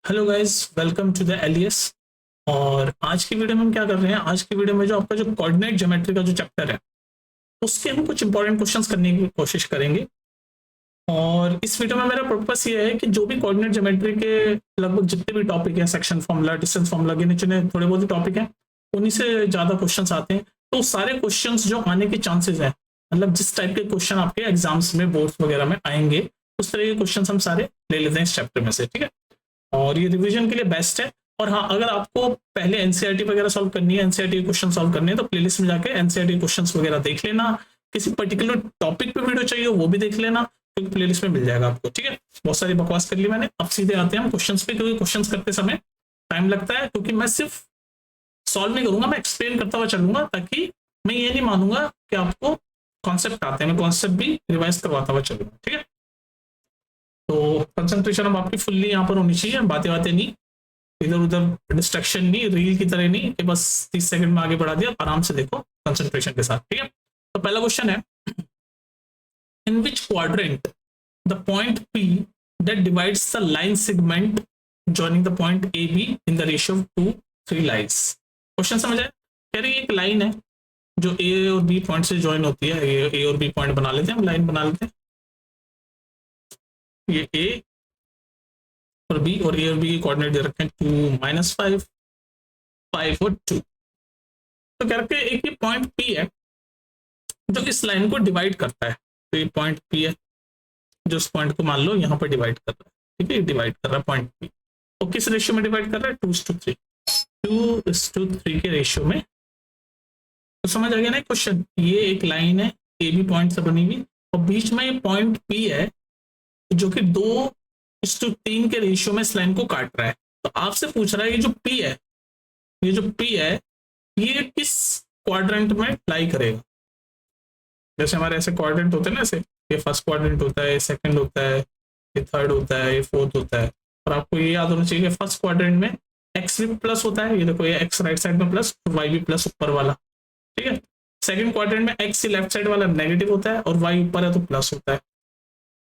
Hello guys, welcome to the Elias. और आज की वीडियो में हम क्या कर रहे हैं? आज की वीडियो में जो आपका जो कोऑर्डिनेट ज्योमेट्री का जो चैप्टर है उसके हम कुछ इंपॉर्टेंट क्वेश्चंस करने की कोशिश करेंगे। और इस वीडियो में मेरा पर्पस ये है कि जो भी कोऑर्डिनेट ज्योमेट्री के लगभग जितने भी टॉपिक हैं, सेक्शन फॉर्मूला, डिस्टेंस फॉर्मूला, गिने चुने थोड़े बहुत ही टॉपिक हैं, उन्हीं से ज़्यादा क्वेश्चंस आते हैं। तो सारे क्वेश्चंस जो आने के चांसेस हैं, मतलब जिस टाइप के क्वेश्चन आपके एग्जाम्स में, बोर्ड्स वगैरह में आएंगे, उस तरह के क्वेश्चन हम सारे ले लेते हैं इस चैप्टर में से। ठीक है, और ये रिवीजन के लिए बेस्ट है। और हाँ, अगर आपको पहले एनसीईआरटी वगैरह सॉल्व करनी है, एनसीईआरटी क्वेश्चन सॉल्व करने हैं, तो प्लेलिस्ट में जाके एनसीईआरटी क्वेश्चंस वगैरह देख लेना। किसी पर्टिकुलर टॉपिक पे वीडियो चाहिए हो वो भी देख लेना, क्योंकि प्लेलिस्ट में मिल जाएगा आपको। ठीक है, बहुत सारी बकवास कर ली मैंने, अब सीधे आते हैं हम क्वेश्चंस पे, क्योंकि क्वेश्चंस करते समय टाइम लगता है, क्योंकि मैं सिर्फ सॉल्व नहीं करूंगा, मैं एक्सप्लेन करता हुआ चलूंगा, ताकि मैं ये नहीं मानूंगा कि आपको कॉन्सेप्ट आते हैं, मैं कॉन्सेप्ट भी रिवाइज करवाता हुआ चलूंगा। ठीक है, तो कंसंट्रेशन अब आपकी फुल्ली यहाँ पर होनी चाहिए, बातें बातें नहीं, इधर उधर डिस्ट्रक्शन नहीं, रील की तरह नहीं कि बस 30 सेकंड में आगे बढ़ा दिया। आराम से देखो कंसंट्रेशन के साथ। ठीक है, तो पहला क्वेश्चन है, in which quadrant the point P that divides the line segment joining the point A B in the ratio of 2 3 lines. Question समझ आए? कह रही है एक लाइन है जो ए और बी पॉइंट से ज्वाइन होती है, ए और बी पॉइंट बना लेते हैं, हम लाइन बना लेते हैं, ये ए और बी, और ए और बी के कोऑर्डिनेट दे रखे हैं 2 -5 5 और 2। तो कह रखे एक ये पॉइंट पी है जो इस लाइन को डिवाइड करता है। तो ये पॉइंट पी है जो इस पॉइंट को मान लो यहाँ पर डिवाइड कर रहा है। ठीक है, डिवाइड कर रहा है पॉइंट पी, और किस रेशियो में डिवाइड कर रहा है? 2:3, 2:3 के रेशियो में। तो समझ आ गया ना क्वेश्चन? ये एक लाइन है ए बी पॉइंट से बनी हुई, और बीच में ये पॉइंट पी है जो कि 2:3 के रेशियो में इस लाइन को काट रहा है। तो आपसे पूछ रहा है ये जो पी है, ये जो पी है, ये किस क्वाड्रेंट में लाई करेगा? जैसे हमारे ऐसे क्वाड्रेंट होते हैं ना, ऐसे ये फर्स्ट क्वाड्रेंट होता है, सेकंड होता है, ये थर्ड होता है, ये फोर्थ होता है। और आपको ये याद होना चाहिए कि फर्स्ट क्वाड्रेंट में एक्स भी प्लस होता है, ये देखो, ये एक्स राइट साइड में प्लस, वाई भी प्लस ऊपर वाला। ठीक है, सेकंड क्वाड्रेंट में एक्स लेफ्ट साइड वाला नेगेटिव होता है और वाई ऊपर है तो प्लस होता है।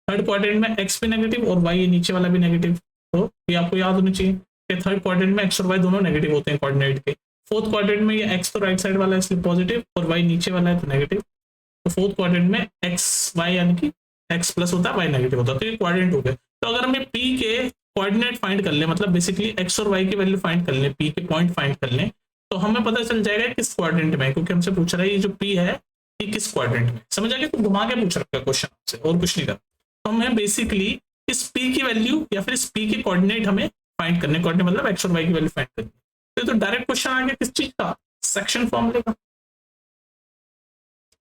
थर्ड क्वाड्रेंट में एक्स भी नेगेटिव और वाई नीचे वाला भी नेगेटिव। तो ये आपको याद होनी चाहिए कि थर्ड क्वाड्रेंट में एक्स और वाई दोनों नेगेटिव होते हैं कोऑर्डिनेट के। फोर्थ क्वाड्रेंट में ये एक्स तो राइट साइड वाला है इसलिए पॉजिटिव, और वाई नीचे वाला है तो नेगेटिव। तो फोर्थ क्वाड्रेंट में एक्स वाई यानी कि एक्स प्लस होता है, वाई नेगेटिव होता है। तो ये क्वाड्रेंट हो गया। तो अगर हमें पी के कोऑर्डिनेट फाइंड कर ले, मतलब बेसिकली एक्स और वाई की वैल्यू फाइंड कर ले, पी के पॉइंट फाइंड कर ले, तो हमें पता चल जाएगा किस क्वाड्रेंट में, क्योंकि हमसे पूछ रहा है ये जो पी है ये किस क्वाड्रेंट में। समझ आ गया? तो घुमा के पूछ रखा है क्वेश्चन आपसे, और कुछ नहीं करता। तो हमें बेसिकली इस पी की वैल्यू या फिर इस पी के कोऑर्डिनेट हमें फाइंड करने, कोऑर्डिनेट मतलब एक्स और वाई की वैल्यू फाइंड करनी। तो डायरेक्ट क्वेश्चन आ गया किस चीज का? सेक्शन फॉर्मूले का।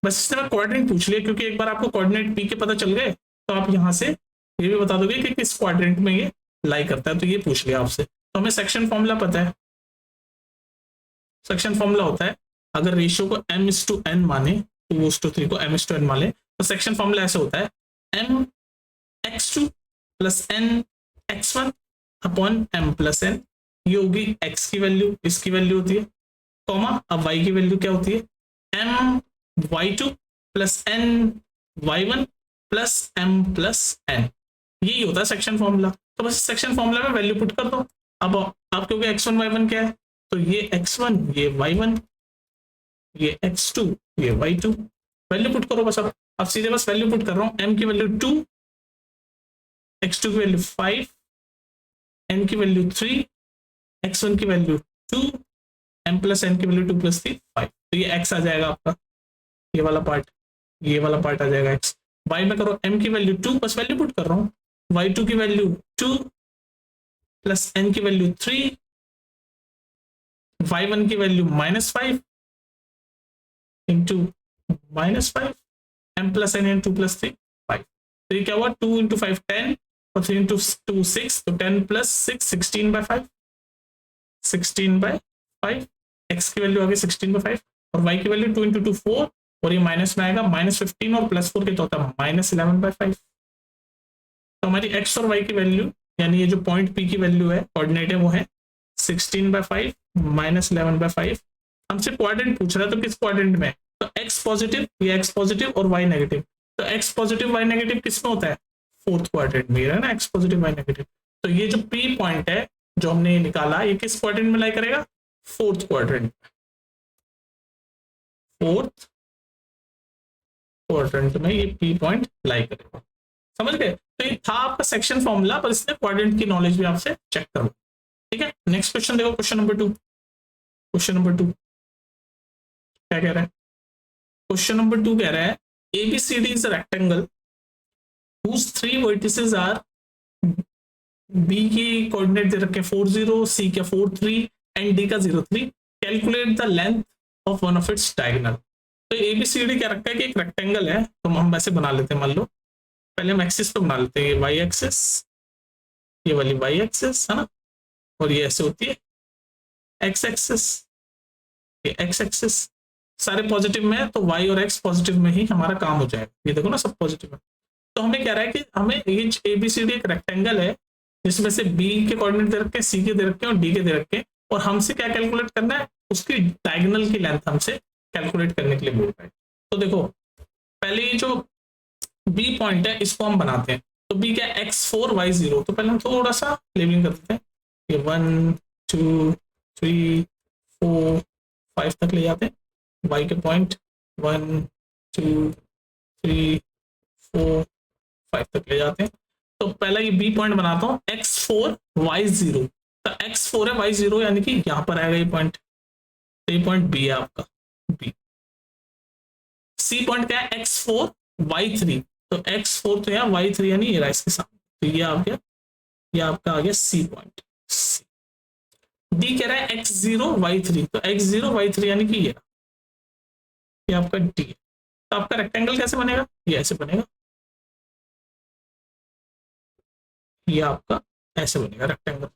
बस इसने मैं कोऑर्डिनेट पूछ लिया, क्योंकि एक बार आपको कोऑर्डिनेट पी के पता चल गए तो आप यहाँ से ये भी बता दोगे कि किस क्वाड्रेंट में ये लाई करता है। तो ये पूछ लिया आपसे, तो हमें सेक्शन फॉर्मूला पता है। सेक्शन फॉर्मूला होता है, अगर रेशियो को m/n माने, 2:3 को m/n माने, तो सेक्शन फॉर्मूला ऐसे होता है, m x2 plus n x1 upon m plus n। ये होगी x की वैल्यू, इसकी वैल्यू होती है, कॉमा, अब y की वैल्यू क्या होती है? m y2 plus n y1 plus m plus n। यही होता है सेक्शन फॉर्मूला। तो बस सेक्शन फॉर्मूला में वैल्यू पुट कर दो। अब आप क्योंकि x1 y1 क्या है, तो ये x1 ये y1 ये x2 ये y2, वैल्यू पुट करो बस। अब सीधे बस वैल्यू पुट कर रहा हूँ। m की वैल्यू 2, x2 की वैल्यू 5, n की वैल्यू 3, x1 की वैल्यू 2, m प्लस n की वैल्यू 2 प्लस 3 5। तो ये x आ जाएगा आपका, ये वाला पार्ट, ये वाला पार्ट आ जाएगा x। y में करो m की वैल्यू 2, बस वैल्यू पुट कर रहा हूँ, y2 की वैल्यू 2 प्लस n की वैल्यू 3, y1 की value -5 into -5, m plus n into plus 3 5। तो ये क्या हुआ? 2 इंटू 5 10 और 3 इंटू 2 6, तो 10 प्लस 6 16/5, 16/5। x की वैल्यू आ गई 16/5, और y की वैल्यू 2 इंटू 2 4, और ये माइनस में आएगा -15, और +4 के तो होता है -11/5। तो हमारी x और y की वैल्यू, यानी ये जो पॉइंट p की वैल्यू है, कोऑर्डिनेट है, वो है 16/5 -11/5। हमसे क्वाड्रेंट पूछ रहा है, तो किस क्वाड्रेंट में? तो x पॉजिटिव, ये x पॉजिटिव और y नेगेटिव। तो x पॉजिटिव y नेगेटिव किस में होता है? फोर्थ क्वाड्रेंट में है ना, x पॉजिटिव y नेगेटिव। तो ये जो p पॉइंट है जो हमने निकाला ये किस क्वाड्रेंट में लाई करेगा, फोर्थ क्वाड्रेंट, फोर्थ क्वाड्रेंट में ये पी पॉइंट लाई करेगा। समझ गए? तो ये था आपका सेक्शन फॉर्मूला, पर इसने क्वाड्रेंट की नॉलेज भी आपसे चेक करो। ठीक है, नेक्स्ट क्वेश्चन देखो, क्वेश्चन नंबर 2। क्वेश्चन नंबर 2 क्या कह रहा है? क्वेश्चन नंबर 2 कह रहा है ABCD is a rectangle whose 3 vertices are B की कोऑर्डिनेट दे रखे 40, C का 43 एंड D का 03। Calculate the length of one of its diagonal. तो ABCD क्या रखा है कि एक रेक्टेंगल है, तो हम वैसे बना लेते हैं। मान लो पहले हम एक्सिस पे बना लेते हैं, ये वाई एक्सिस, ये वाली वाई एक्सिस है ना, और ये ऐसे होती है एक्स एक्सिस, ये एक्स एक्सिस। सारे पॉजिटिव में है तो वाई और एक्स पॉजिटिव में ही हमारा काम हो जाएगा। ये देखो ना, सब पॉजिटिव है। तो हमें कह रहा है कि हमें ये ABCD एक रेक्टेंगल है जिसमें से B के कोऑर्डिनेट दे रखे हैं, C के दे रखे हैं और D के दे रखे हैं, और हमसे क्या कैलकुलेट करना है, उसकी डायगोनल की लेंथ हमसे कैलकुलेट करने के लिए बोल रहा है। तो देखो पहले ये जो B पॉइंट है इसको हम बनाते हैं। तो B क्या x4 y0, तो पहले हम थोड़ा सा लेबलिंग कर देते हैं। ये 1 2 3 4 5 तक ले जाते हैं। y के पॉइंट 1 2 3 4 5 तक ले जाते हैं। तो पहला ये B पॉइंट बनाता हूँ, x4 y0। तो x4 है y0, यानी कि यहाँ पर आएगा ये पॉइंट, तो ये पॉइंट B है आपका B। C पॉइंट क्या है x4 y3, तो x4 तो यहाँ y3 यानी ये रहा इसके सामने, तो ये आ गया, ये आपका आ गया C पॉइंट। D कह रहा है x0 y3, तो x0 y3 यानी कि ये आपका D है। तो आपका रेक्टेंगल कैसे बनेगा, ये ऐसे बनेगा, ये आपका ऐसे बनेगा रेक्टेंगल।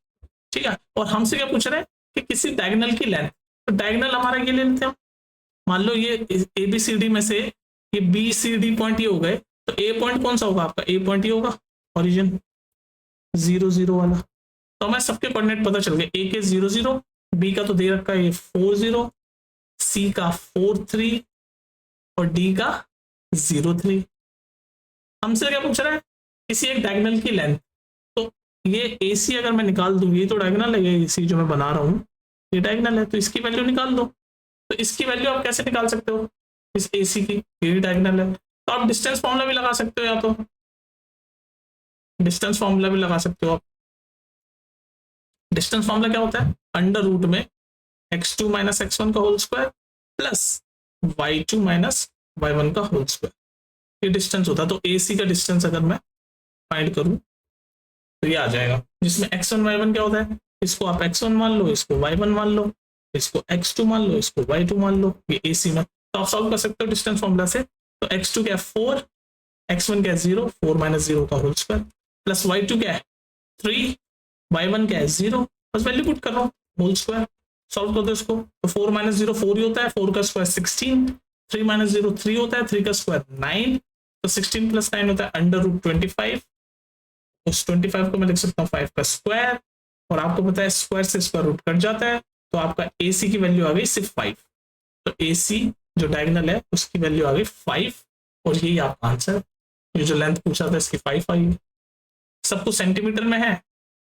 ठीक है, और हमसे क्या पूछ रहे हैं कि किसी डायगोनल की लेंथ। तो डायगोनल हमारा ये ले लेते हैं, मान लो ये ABCD में से ये BCD पॉइंट ये हो गए, तो A पॉइंट कौन सा होगा आपका, A पॉइंट ये होगा ओरिजिन 0 0 वाला। तो हमें सबके कोऑर्डिनेट पता चल गए, A के 0 0, B का तो दे रखा है ये 40, C का 43 और D का 03। हमसे क्या पूछ रहा है, किसी एक डायगोनल की लेंथ। तो ये AC अगर मैं निकाल दूं, ये तो डायगोनल है, ये AC जो मैं बना रहा हूँ ये डायगोनल है, तो इसकी वैल्यू निकाल दो। तो इसकी वैल्यू आप कैसे निकाल सकते हो, इस AC की, ये डायगोनल है, तो आप डिस्टेंस फॉर्मूला भी लगा सकते हो, या तो डिस्टेंस फॉर्मूला भी लगा सकते हो आप। डिस्टेंस फॉर्मूला क्या होता है, अंडर रूट में x2 माइनस x1 का whole square plus y2 minus y1 का होल स्क्वायर, ये डिस्टेंस होता है। तो AC का डिस्टेंस अगर मैं फाइंड करूं तो ये आ जाएगा, जिसमें x1 y1 क्या होता है, इसको आप x1 मान लो, इसको y1 मान लो, इसको x2 मान लो, इसको y2 मान लो, ये AC में। तो आप सॉल्व कर सकते हो डिस्टेंस फॉर्मूला से। तो x2 क्या है 4, x1 क्या है 0, 4 माइनस 0 का होल स्क्वायर, प्लस y2 क्या है 3, y1 क्या है 0, बस वैल्यू पुट कर रहा हूँ, होल स्क्वायर। सॉल्व कर दो इसको, तो 4 माइनस 0 4 ही होता है, 4 का स्क्वायर 16, 3 माइनस 0 3 होता है, 3 का स्क्वायर 9, तो 16 प्लस 9 होता है अंडर रूट 25। उस 25 को मैं लिख सकता हूँ 5 का स्क्वायर, और आपको पता है स्क्वायर से स्क्वायर रूट कट जाता है, तो आपका AC की वैल्यू आ गई सिर्फ 5। तो AC जो डायगोनल है उसकी वैल्यू आ गई 5, और यही आपका आंसर। ये जो लेंथ पूछा था इसकी 5 आई। सब कुछ सेंटीमीटर में है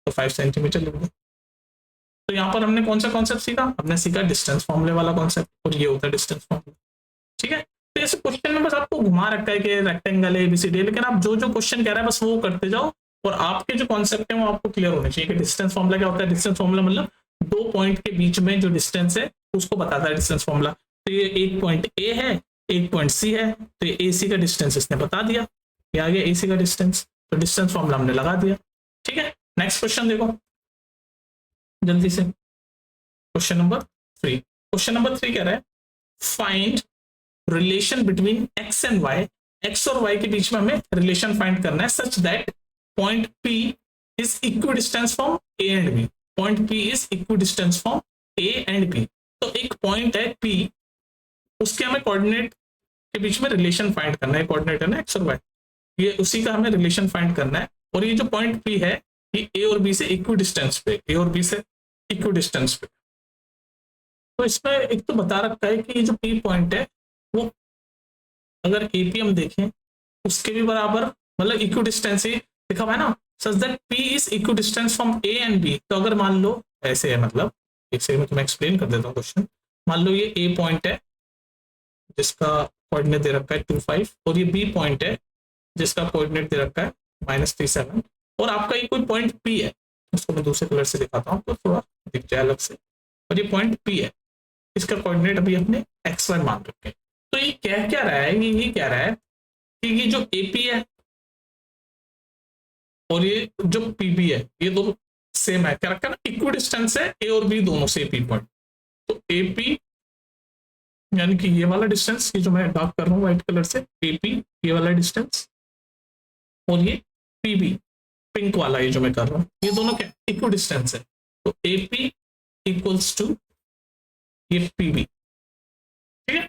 तो 5 सेंटीमीटर लिख दो। तो यहाँ पर हमने कौन सा कॉन्सेप्ट सीखा, हमने सीखा डिस्टेंस फॉर्मूले वाला कॉन्सेप्ट, और ये होता है डिस्टेंस फॉर्मूला। ठीक है, तो ऐसे क्वेश्चन में बस आपको घुमा रखा है कि रेक्टेंगल है ABCD, लेकिन आप जो जो क्वेश्चन कह रहा है बस वो करते जाओ, और आपके जो कॉन्सेप्ट है वो आपको क्लियर होने चाहिए कि डिस्टेंस फॉर्मूला क्या होता है। डिस्टेंस फॉर्मूला मतलब दो पॉइंट के बीच में जो डिस्टेंस है उसको बताता है डिस्टेंस फॉर्मूला। तो ये एक पॉइंट A है, एक पॉइंट C है, तो ये AC का डिस्टेंस इसने बता दिया, ये आ गया AC का डिस्टेंस, तो डिस्टेंस फॉर्मूला हमने लगा दिया। ठीक है, नेक्स्ट क्वेश्चन देखो जल्दी से, क्वेश्चन नंबर 3। क्वेश्चन नंबर 3 कह रहा है find relation between x and y, x और y के बीच में हमें रिलेशन फाइंड करना है such that point P is equidistance from A and B। Point P is equidistance from A and B। तो एक पॉइंट है P, उसके हमें कोऑर्डिनेट के बीच में रिलेशन फाइंड करना है, कोऑर्डिनेट है ना x और y, ये उसी का हमें रिलेशन फाइंड करना है। और ये जो पॉइंट P है ये A और B से इक्विडिस्टेंस पे, A और B से इक्विडिस्टेंस पे। तो इसमें एक तो बता रखा है कि ये जो P पॉइंट है वो अगर AP हम देखें उसके भी बराबर, मतलब इक्विडिस्टेंस ही लिखा हुआ है ना, such that P is equi distance from A and B। तो अगर मान लो ऐसे है, मतलब एक सेकंड में तुम्हें एक्सप्लेन कर देता हूँ क्वेश्चन। मान लो ये A पॉइंट है जिसका कोऑर्डिनेट दे रखा है 2,5 और ये B पॉइंट है जिसका कोऑर्डिनेट दे रखा है -3,7 और आपका ये कोई पॉइंट P है, उसको मैं दूसरे कलर से दिखाता हूँ तो थोड़ा दिख जाए अलग से। और ये पॉइंट P है, इसका कोऑर्डिनेट अभी हमने XY मान रखे हैं। तो ये कह क्या रहा है, ये कह रहा है कि ये जो AP है और ये जो PB है ये दोनों सेम है, क्या रखा है ना, इक्वी डिस्टेंस है A और B दोनों से AP पॉइंट। तो AP यानी कि ये वाला डिस्टेंस, ये जो मैं डार्क कर रहा हूँ व्हाइट कलर से, AP ये वाला डिस्टेंस और ये PB पिंक वाला ये जो मैं कर रहा हूँ, ये दोनों क्या इक्वी डिस्टेंस है। तो AP इक्वल्स टू ये PB, ठीक है।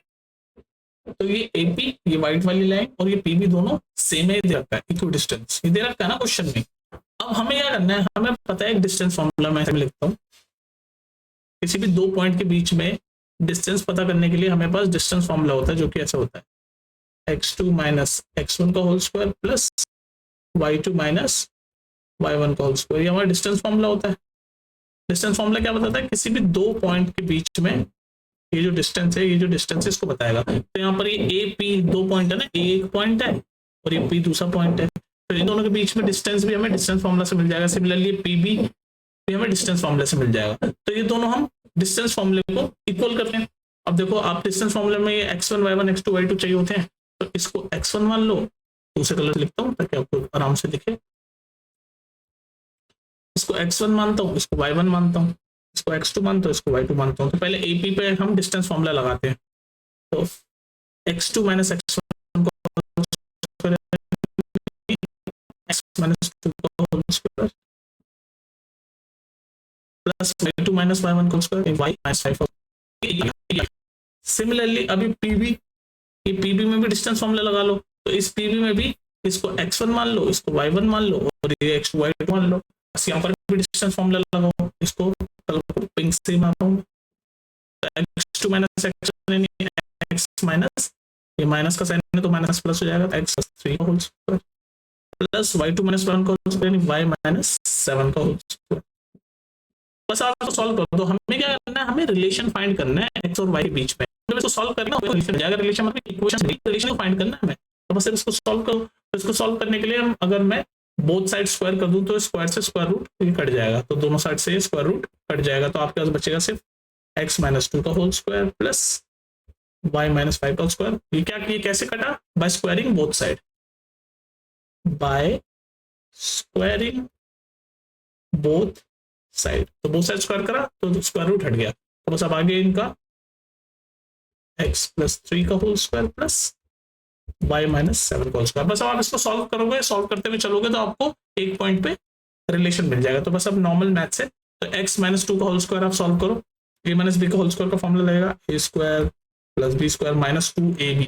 तो ये AP ये व्हाइट वाली लाइन और ये PB दोनों सेम है, दे रखा है इक्वी डिस्टेंस, ये दे रखा है ना क्वेश्चन में। अब हमें क्या करना है, हमें पता है एक डिस्टेंस फॉर्मूला मैं लिखता हूँ। किसी भी दो पॉइंट के बीच में डिस्टेंस पता करने के लिए हमें पास डिस्टेंस फॉर्मूला होता है जो कि ऐसा होता है x2 माइनस x1 का whole square plus y2 minus y1 का होल स्क्वायर। ये हमारा डिस्टेंस फॉर्मूला होता है। डिस्टेंस फॉर्मूला क्या बताता है, किसी भी दो पॉइंट के बीच में ये जो डिस्टेंस है, ये जो डिस्टेंस है इसको बताएगा। तो यहाँ पर ये ए पी दो पॉइंट है ना, ए एक पॉइंट है और ये पी दूसरा पॉइंट है, तो इन दोनों के बीच में डिस्टेंस भी हमें डिस्टेंस फॉर्मूला से मिल जाएगा। सिमिलरली पी बी भी हमें डिस्टेंस फॉर्मूला से मिल जाएगा। तो ये दोनों हम डिस्टेंस फॉर्मूले को इक्वल करते हैं। अब देखो आप डिस्टेंस फॉर्मूले में ये x1 y1 x2 y2 चाहिए होते हैं, तो इसको x1 मान लो, दूसरे कलर से लिखता हूँ ताकि आपको आराम से दिखे। इसको x1 मानता हूँ, इसको y1 मानता हूँ, इसको x2 मानता हूँ, इसको y2 मानता हूँ। तो पहले AP पे हम डिस्टेंस फॉर्मूला लगाते हैं। तो x2 माइनस x1 माइनस 2 का whole square plus y2 minus y1 का स्क्वायर y माइनस 5। सिमिलरली अभी PB, ये PB में भी डिस्टेंस फॉर्मूला लगा लो। तो इस PB में भी इसको x1 मान लो, इसको y1 मान लो और ये x2 y2 मान लो। बस यहाँ पर भी डिस्टेंस फॉर्मूला लगाओ, इसको पिंक से मारता हूँ। x2 minus x1 x minus, ये माइनस का साइन है तो माइनस प्लस हो जाएगा, x प्लस 3 का whole square plus y2 minus 1 का होल स्क्वायर y माइनस 7 का होल स्क्वायर। बस आप तो सॉल्व कर दो। हमें क्या करना है, हमें रिलेशन फाइंड करना है x और y के बीच में। जब इसको सॉल्व करना है रिलेशन जाएगा, रिलेशन मतलब इक्वेशन रिलेशन को फाइंड करना है हमें। तो बस इसको सॉल्व करो। तो इसको सॉल्व करने के लिए हम अगर मैं बोथ साइड स्क्वायर कर दूं तो स्क्वायर से स्क्वायर रूट ये कट जाएगा, तो दोनों साइड से स्क्वायर रूट कट जाएगा। तो आपके पास बचेगा सिर्फ x माइनस 2 का whole square plus y minus 5 का स्क्वायर। ये क्या, ये कैसे कटा, by squaring both side, by squaring both side. तो बोथ साइड स्क्वायर करा तो स्क्वायर रूट हट गया। तो बस अब आगे इनका x प्लस 3 का whole square plus y minus 7 का होल स्क्वायर। बस अब आप इसको सॉल्व करोगे, सॉल्व करते हुए चलोगे तो आपको एक पॉइंट पे रिलेशन मिल जाएगा। तो बस अब नॉर्मल मैथ से तो x माइनस 2 का होल स्क्वायर आप सॉल्व करो, a माइनस b का होल स्क्वायर का फॉर्मूला लगेगा a square plus b square minus 2ab,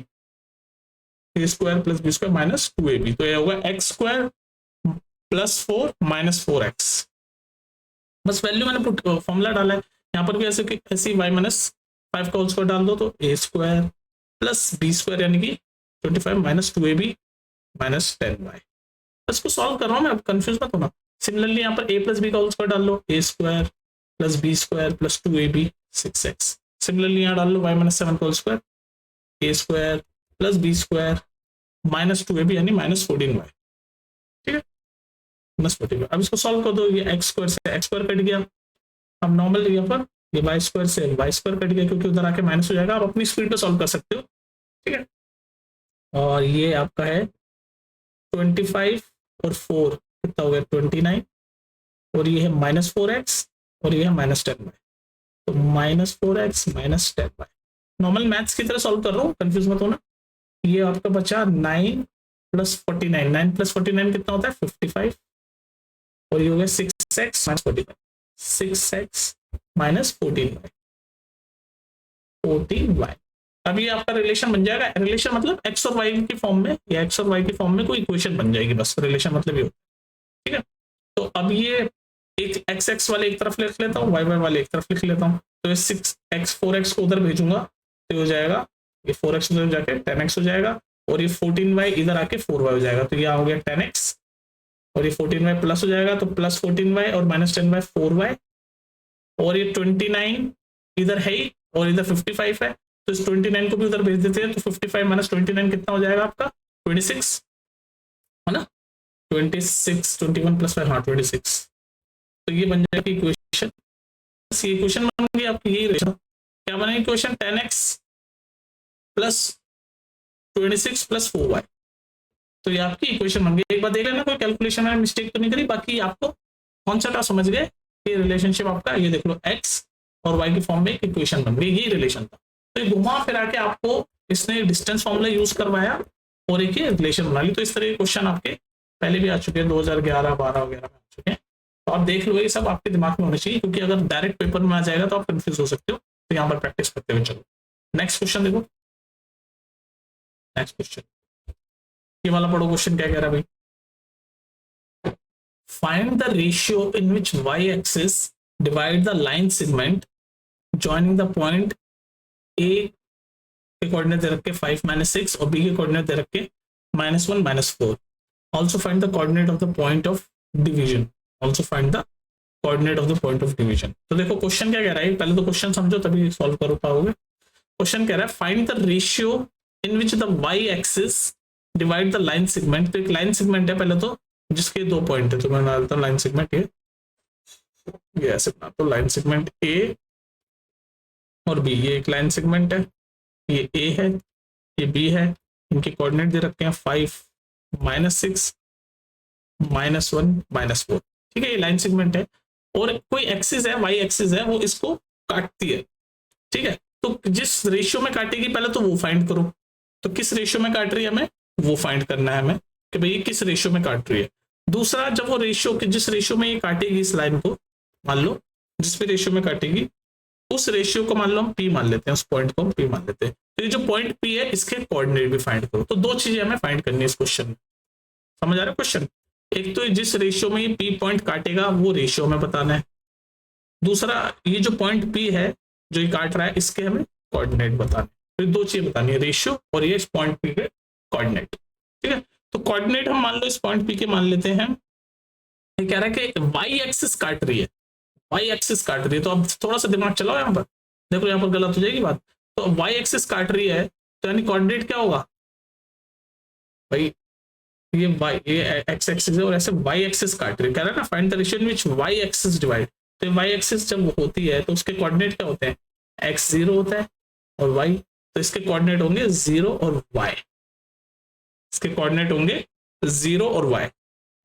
a square plus b square minus 2ab। तो ये होगा x square plus 4 minus 4x। बस वैल्यू मैंने फॉर्मूला डाला है, यहाँ पर भी ऐसे y माइनस 5 का होल स्क्वायर डाल दो तो a square plus b square यानी कि 25 माइनस 2ab माइनस 10y। बस को सॉल्व कर रहा हूँ मैं, अब कंफ्यूज मत होना। सिमिलरली यहाँ पर a प्लस b का होल स्क्वायर डाल लो, a square plus b square plus 2ab 6x। Similarly यहाँ डाल लो y माइनस 7 का whole square, a square plus b square minus 2ab यानी माइनस 14y, ठीक है, माइनस 14y। अब इसको सॉल्व कर दो, ये x स्क्वायर से x स्क्वायर कट गया। अब नॉर्मल यहाँ पर ये y स्क्वायर से y स्क्वायर कट गया क्योंकि उधर आके माइनस हो जाएगा। आप अपनी स्पीड पे सॉल्व कर सकते हो, ठीक है। और ये आपका है 25 और 4 कितना हो गया 29, और ये है माइनस 4x और ये है माइनस 10y। तो minus 4x minus 10y। Normal maths की तरह सॉल्व कर रहा हूँ, कंफ्यूज मत होना। ये आपका बचा 9 प्लस 49, 9 प्लस 49 कितना होता है 55, और ये हो गया 6x minus 45, 6x minus 14y, 14y। अब ये आपका रिलेशन बन जाएगा। रिलेशन मतलब x और y की फॉर्म में, या x और y की फॉर्म में कोई इक्वेशन बन जाएगी, बस रिलेशन मतलब ये होता है, ठीक है। तो अब ये एक x वाले एक तरफ लिख लेता हूँ, y वाले एक तरफ लिख लेता हूँ। तो ये 6x 4x को उधर भेजूंगा तो हो जाएगा ये 4x उधर जाके 10x हो जाएगा, और ये 14y इधर आके 4y हो जाएगा। तो ये हो गया 10x और ये 14y प्लस हो जाएगा, तो प्लस 14y और माइनस 10y 4y, और ये 29 इधर है ही और इधर 55 है, तो इस 29 को भी उधर भेज देते हैं, तो 55 माइनस 29 कितना हो जाएगा आपका 26, है ना, 26, 21 प्लस 5, हाँ 26। तो ये बन जाएगी इक्वेशन, ये इक्वेशन बन गई आपकी, यही रेशो क्या बनेगी equation 10x plus 26 plus 4y। तो ये आपकी इक्वेशन बन गई। एक बार देख लेना कोई कैलकुलेशन में मिस्टेक तो नहीं करी, बाकी आपको कॉन्सेप्ट आप समझ गए। ये रिलेशनशिप आपका, ये देख लो x और y के फॉर्म में एक इक्वेशन बन गई, ये रिलेशन था। तो ये घुमा फिरा के आपको इसने डिस्टेंस फॉर्मूला यूज करवाया और एक ये रिलेशन बना ली। तो इस तरह के क्वेश्चन आपके पहले भी आ चुके हैं, 2011, 12 वगैरह में आ चुके हैं। तो आप देख लो, ये सब आपके दिमाग में होना चाहिए, क्योंकि अगर डायरेक्ट पेपर में आ जाएगा तो आप कंफ्यूज हो सकते हो। तो यहाँ पर प्रैक्टिस करते हुए चलो। नेक्स्ट क्वेश्चन देखो, नेक्स्ट क्वेश्चन ये वाला पढ़ो। क्वेश्चन क्या कह रहा है भाई, find the ratio in which Y axis divide the line segment joining the point A के कोऑर्डिनेट दे रखे 5 - 6 और बी के कोऑर्डिनेट दे रखे -1 -4। Also find the coordinate of the point of division, also find the coordinate of the point of division. तो देखो question क्या कह रहा है, पहले तो क्वेश्चन समझो तभी सॉल्व कर पाओगे। क्वेश्चन कह रहा है find the ratio in which the Y axis divide the line segment. तो एक लाइन सेगमेंट है पहले तो, जिसके दो पॉइंट है, तो मैं डालता हूँ लाइन सेगमेंट ये ऐसे बना, तो लाइन सेगमेंट ए और बी, ये एक लाइन सेगमेंट है, ये ए है, ये बी है, इनके कोऑर्डिनेट दे रखे हैं 5 - 6 -1 -4। ठीक है, ये लाइन सेगमेंट है और कोई एक्सिस है, वाई एक्सिस है, वो इसको काटती है। ठीक है, तो जिस रेशियो में काटेगी पहले तो वो फाइंड करो। तो किस रेशियो में काट रही है हमें वो फाइंड करना है हमें, कि भाई ये किस रेशियो में काट रही है। दूसरा, जब वो रेशियो, जिस रेशियो में ये काटेगी इस लाइन को, मान लो जिस भी रेशियो में काटेगी उस रेशियो को मान लो हम पी मान लेते हैं, उस पॉइंट को हम पी मान लेते हैं। तो ये जो पॉइंट पी है इसके कोऑर्डिनेट भी फाइंड करो। तो दो चीजें हमें फाइंड करनी है इस क्वेश्चन में, समझ आ रहा है क्वेश्चन। एक तो जिस रेशियो में ये पी पॉइंट काटेगा वो रेशियो हमें बताना है, दूसरा ये जो पॉइंट पी है जो ये काट रहा है इसके हमें कोऑर्डिनेट बताने। तो दो चीजें बतानी है, रेशियो और ये इस पॉइंट पी के कोऑर्डिनेट। ठीक है, तो कोऑर्डिनेट हम मान लो इस पॉइंट पी के मान लेते हैं। ये कह रहा है कि वाई एक्सिस काट रही है, वाई एक्सिस काट रही है। तो अब थोड़ा सा दिमाग चलाओ, यहाँ पर देखो, यहाँ पर गलत हो जाएगी बात। तो वाई एक्सिस काट रही है तो यानी कोऑर्डिनेट क्या होगा भाई, ये वाई, ये एक्स एक्सिस है और ऐसे वाई एक्सिस काट रही है। कह रहा है ना find the ratio in which Y axis divide. तो वाई एक्सिस जब होती है तो उसके कोऑर्डिनेट क्या होते हैं, एक्स 0 होता है और वाई, तो इसके कोऑर्डिनेट होंगे 0 और वाई, इसके कोऑर्डिनेट होंगे 0 और वाई।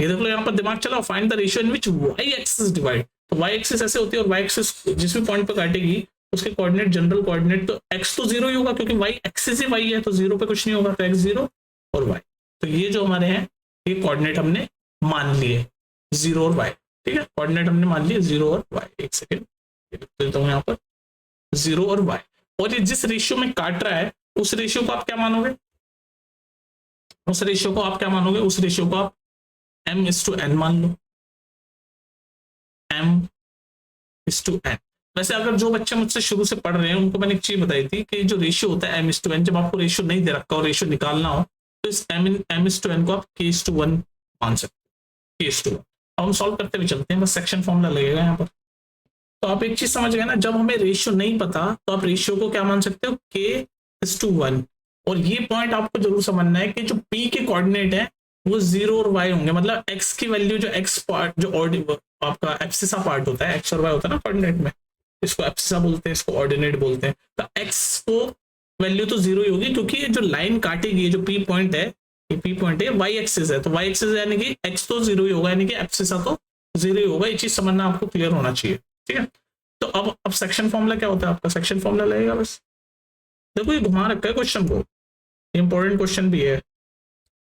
ये देख लो यहाँ पर दिमाग चलाओ, find the ratio in which Y axis divide. तो वाई एक्सिस ऐसे होती है और वाई एक्सिस जिस भी पॉइंट पे काटेगी उसके कोऑर्डिनेट, जनरल कोऑर्डिनेट तो एक्स तो 0 ही होगा, क्योंकि वाई एक्सिस ही वाई है, तो 0 पे कुछ नहीं होगा, तो x 0 और y। तो ये जो हमारे हैं ये कोऑर्डिनेट हमने मान लिए 0 और y। ठीक है, कोऑर्डिनेट हमने मान लिए 0 और y। एक सेकेंड लिख देता हूँ यहाँ पर 0 और y। और ये जिस रेशियो में काट रहा है उस रेशियो को आप क्या मानोगे, उस रेशियो को आप क्या मानोगे, उस रेशियो को आप m/n मान लो, m/n। वैसे अगर जो बच्चे मुझसे शुरू से पढ़ रहे हैं उनको मैंने एक चीज बताई थी कि जो रेशियो होता है m/n, जब आपको रेशियो नहीं दे रखा हो, रेशियो निकालना हो, तो इस m/n को आप k/1 मान सकते हो, k/1। अब हम सॉल्व करते हुए चलते हैं, बस सेक्शन फॉर्मूला लगेगा यहाँ पर। तो आप एक चीज समझ गए ना, जब हमें रेशियो नहीं पता तो आप रेशियो को क्या मान सकते हो, k/1। और ये पॉइंट आपको जरूर समझना है कि जो p के कोऑर्डिनेट है वो 0 और y होंगे, मतलब x की वैल्यू, जो x पार्ट, जो आपका एब्सिसा पार्ट होता है, x और y होता है ना कोऑर्डिनेट में, इसको एब्सिसा बोलते हैं, इसको ऑर्डिनेट बोलते हैं। तो x को वैल्यू तो 0 ही होगी, क्योंकि जो लाइन काटेगी, जो p पॉइंट है, ये p पॉइंट है, y एक्सिस है, तो y एक्सिस यानी कि x तो 0 ही होगा, यानी कि एब्सिसा तो 0 ही होगा। ये चीज समझना आपको क्लियर होना चाहिए। ठीक है, तो अब सेक्शन फॉर्मूला क्या होता है आपका, सेक्शन फॉर्मूला लगेगा बस। देखो ये घुमा रखा है क्वेश्चन को, इंपॉर्टेंट क्वेश्चन भी है।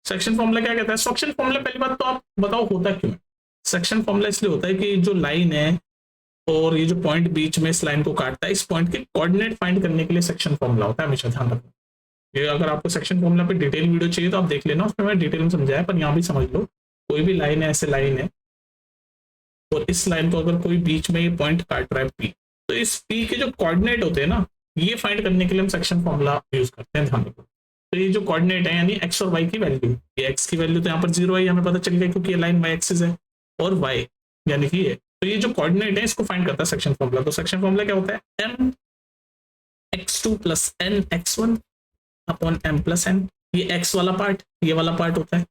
सेक्शन फॉर्मूला क्या कहता है, सेक्शन फॉर्मूला पहली बात तो आप बताओ होता क्यों है। सेक्शन फॉर्मूला इसलिए होता है कि जो लाइन है और ये जो पॉइंट बीच में इस लाइन को काटता है, इस पॉइंट के कोऑर्डिनेट फाइंड करने के लिए सेक्शन फॉर्मूला होता है, हमेशा ध्यान रखना। ये अगर आपको सेक्शन फॉर्मूला पे डिटेल वीडियो चाहिए तो आप देख लेना, उसमें मैं डिटेल में समझाया, पर यहाँ भी समझ लो। कोई भी लाइन है, ऐसे लाइन है और इस लाइन को अगर कोई बीच में ये पॉइंट काट रहा है पी, तो इस पी के जो कोऑर्डिनेट होते हैं ना, ये फाइंड करने के लिए हम सेक्शन फॉर्मूला यूज करते हैं, ध्यान रखो। तो ये जो कोऑर्डिनेट है यानी एक्स और वाई की वैल्यू, ये एक्स की वैल्यू तो यहाँ पर 0 है, हमें पता चल गया क्योंकि ये लाइन वाई एक्सिस है, और वाई यानी कि ये, तो ये जो कोऑर्डिनेट है इसको फाइंड करता है सेक्शन फॉर्मूला। तो सेक्शन फॉर्मूला क्या होता है, M x2 plus N x1 upon M plus N, ये एक्स वाला पार्ट ये वाला पार्ट होता है,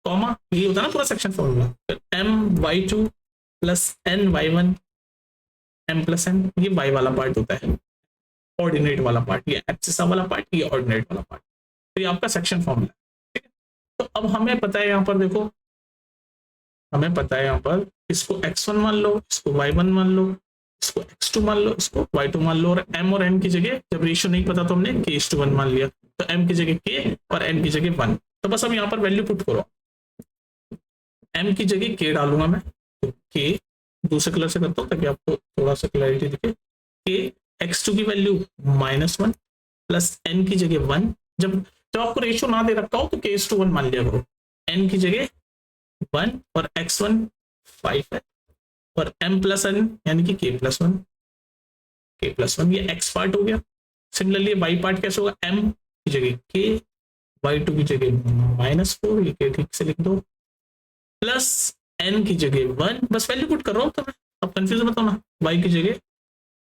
कॉमा ये होता है ना पूरा सेक्शन फॉर्मूला, फिर M y2 plus N y1 M plus N, ये y वाला पार्ट होता है, ऑर्डिनेट वाला पार्ट, ये एक्सिस वाला पार्ट, ये ऑर्डिनेट वाला पार्ट, तो ये आपका सेक्शन फॉर्मूला, ठीक है। तो अब हमें पता है यहाँ पर देखो, हमें पता है यहाँ पर इसको x1 मान लो, इसको y1 मान लो, इसको x2 मान लो, इसको y2 मान लो, और m और n की जगह जब रेशियो नहीं पता तो हमने k:1 मान लिया, तो m की जगह k और n की जगह 1। तो बस अब यहाँ पर वैल्यू पुट करो, m की जगह k डालूंगा मैं, तो k दूसरे कलर से करता हूँ ताकि आपको थोड़ा सा क्लैरिटी दिखे, k x2 की वैल्यू -1 प्लस n की जगह 1, जब जब आपको रेशियो ना दे रखा हो तो k:1 मान लिया करो, n की जगह 1 और x1 5 है, और m प्लस n यानी कि k+1 ये x पार्ट हो गया। सिमिलरली y पार्ट कैसे होगा, m की जगह k, y2 की जगह -4, ये k ठीक से लिख दो, प्लस n की जगह 1, बस वैल्यू पुट कर रहा हूँ तो मैं, अब कंफ्यूज मत होना, y की जगह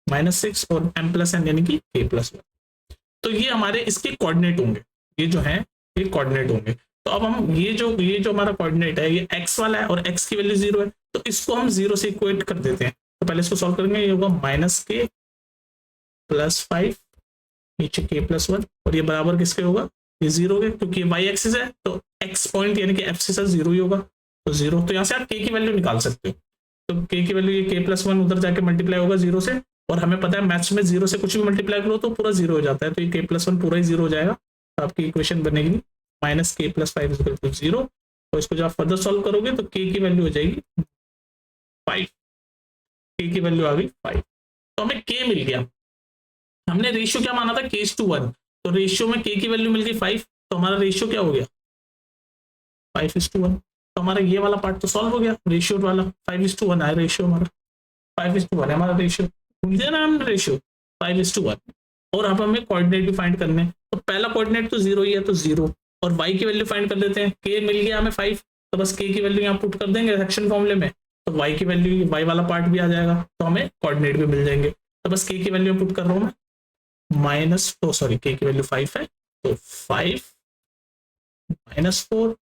-6 और m प्लस n यानी कि k+1। तो ये हमारे इसके कोऑर्डिनेट होंगे, ये जो है ये कोऑर्डिनेट होंगे। तो अब हम ये जो हमारा कोऑर्डिनेट है ये x वाला है और x की वैल्यू 0 है, तो इसको हम 0 से इक्वेट कर देते हैं। तो पहले इसको सॉल्व करेंगे, ये होगा -k + 5 नीचे k+1, और ये बराबर किसके होगा, ये 0 के, क्योंकि ये y एक्सिस है तो x पॉइंट यानी कि f से 0 ही होगा, तो 0। तो यहाँ से आप k की वैल्यू निकाल सकते हो, तो k की वैल्यू ये k+1 उधर जाके मल्टीप्लाई होगा 0 से, और हमें पता है मैथ्स में 0 से कुछ भी मल्टीप्लाई करो तो पूरा 0 हो जाता है, तो ये k+1 पूरा ही 0 हो जाएगा। तो आपकी इक्वेशन बनेगी -k + 5 = 0, और इसको जब आप फर्दर सॉल्व करोगे तो k की वैल्यू हो जाएगी 5, k की वैल्यू आ गई 5, तो हमें k मिल गया। हमने रेशियो क्या माना था, k:1, तो रेशियो में k की वैल्यू मिल गई 5, तो हमारा रेशियो क्या हो गया 5:1, तो हमारा ये वाला पार्ट तो सॉल्व हो गया, रेशियो वाला 5:1 है रेशियो हमारा, 5:1 है हमारा रेशियो, भूल गया ना हमने रेशियो 5:1। और अब हमें कोऑर्डिनेट भी फाइंड करने हैं, तो पहला कोऑर्डिनेट तो 0 ही है, तो 0, और y की वैल्यू फाइंड कर लेते हैं, k मिल गया हमें 5, तो बस k की वैल्यू यहाँ पुट कर देंगे सेक्शन फॉर्मूले में, तो y की वैल्यू y वाला पार्ट भी आ जाएगा, तो हमें कोऑर्डिनेट भी मिल जाएंगे। तो बस k की वैल्यू पुट कर रहा हूँ मैं, k की वैल्यू 5 है, तो 5 -4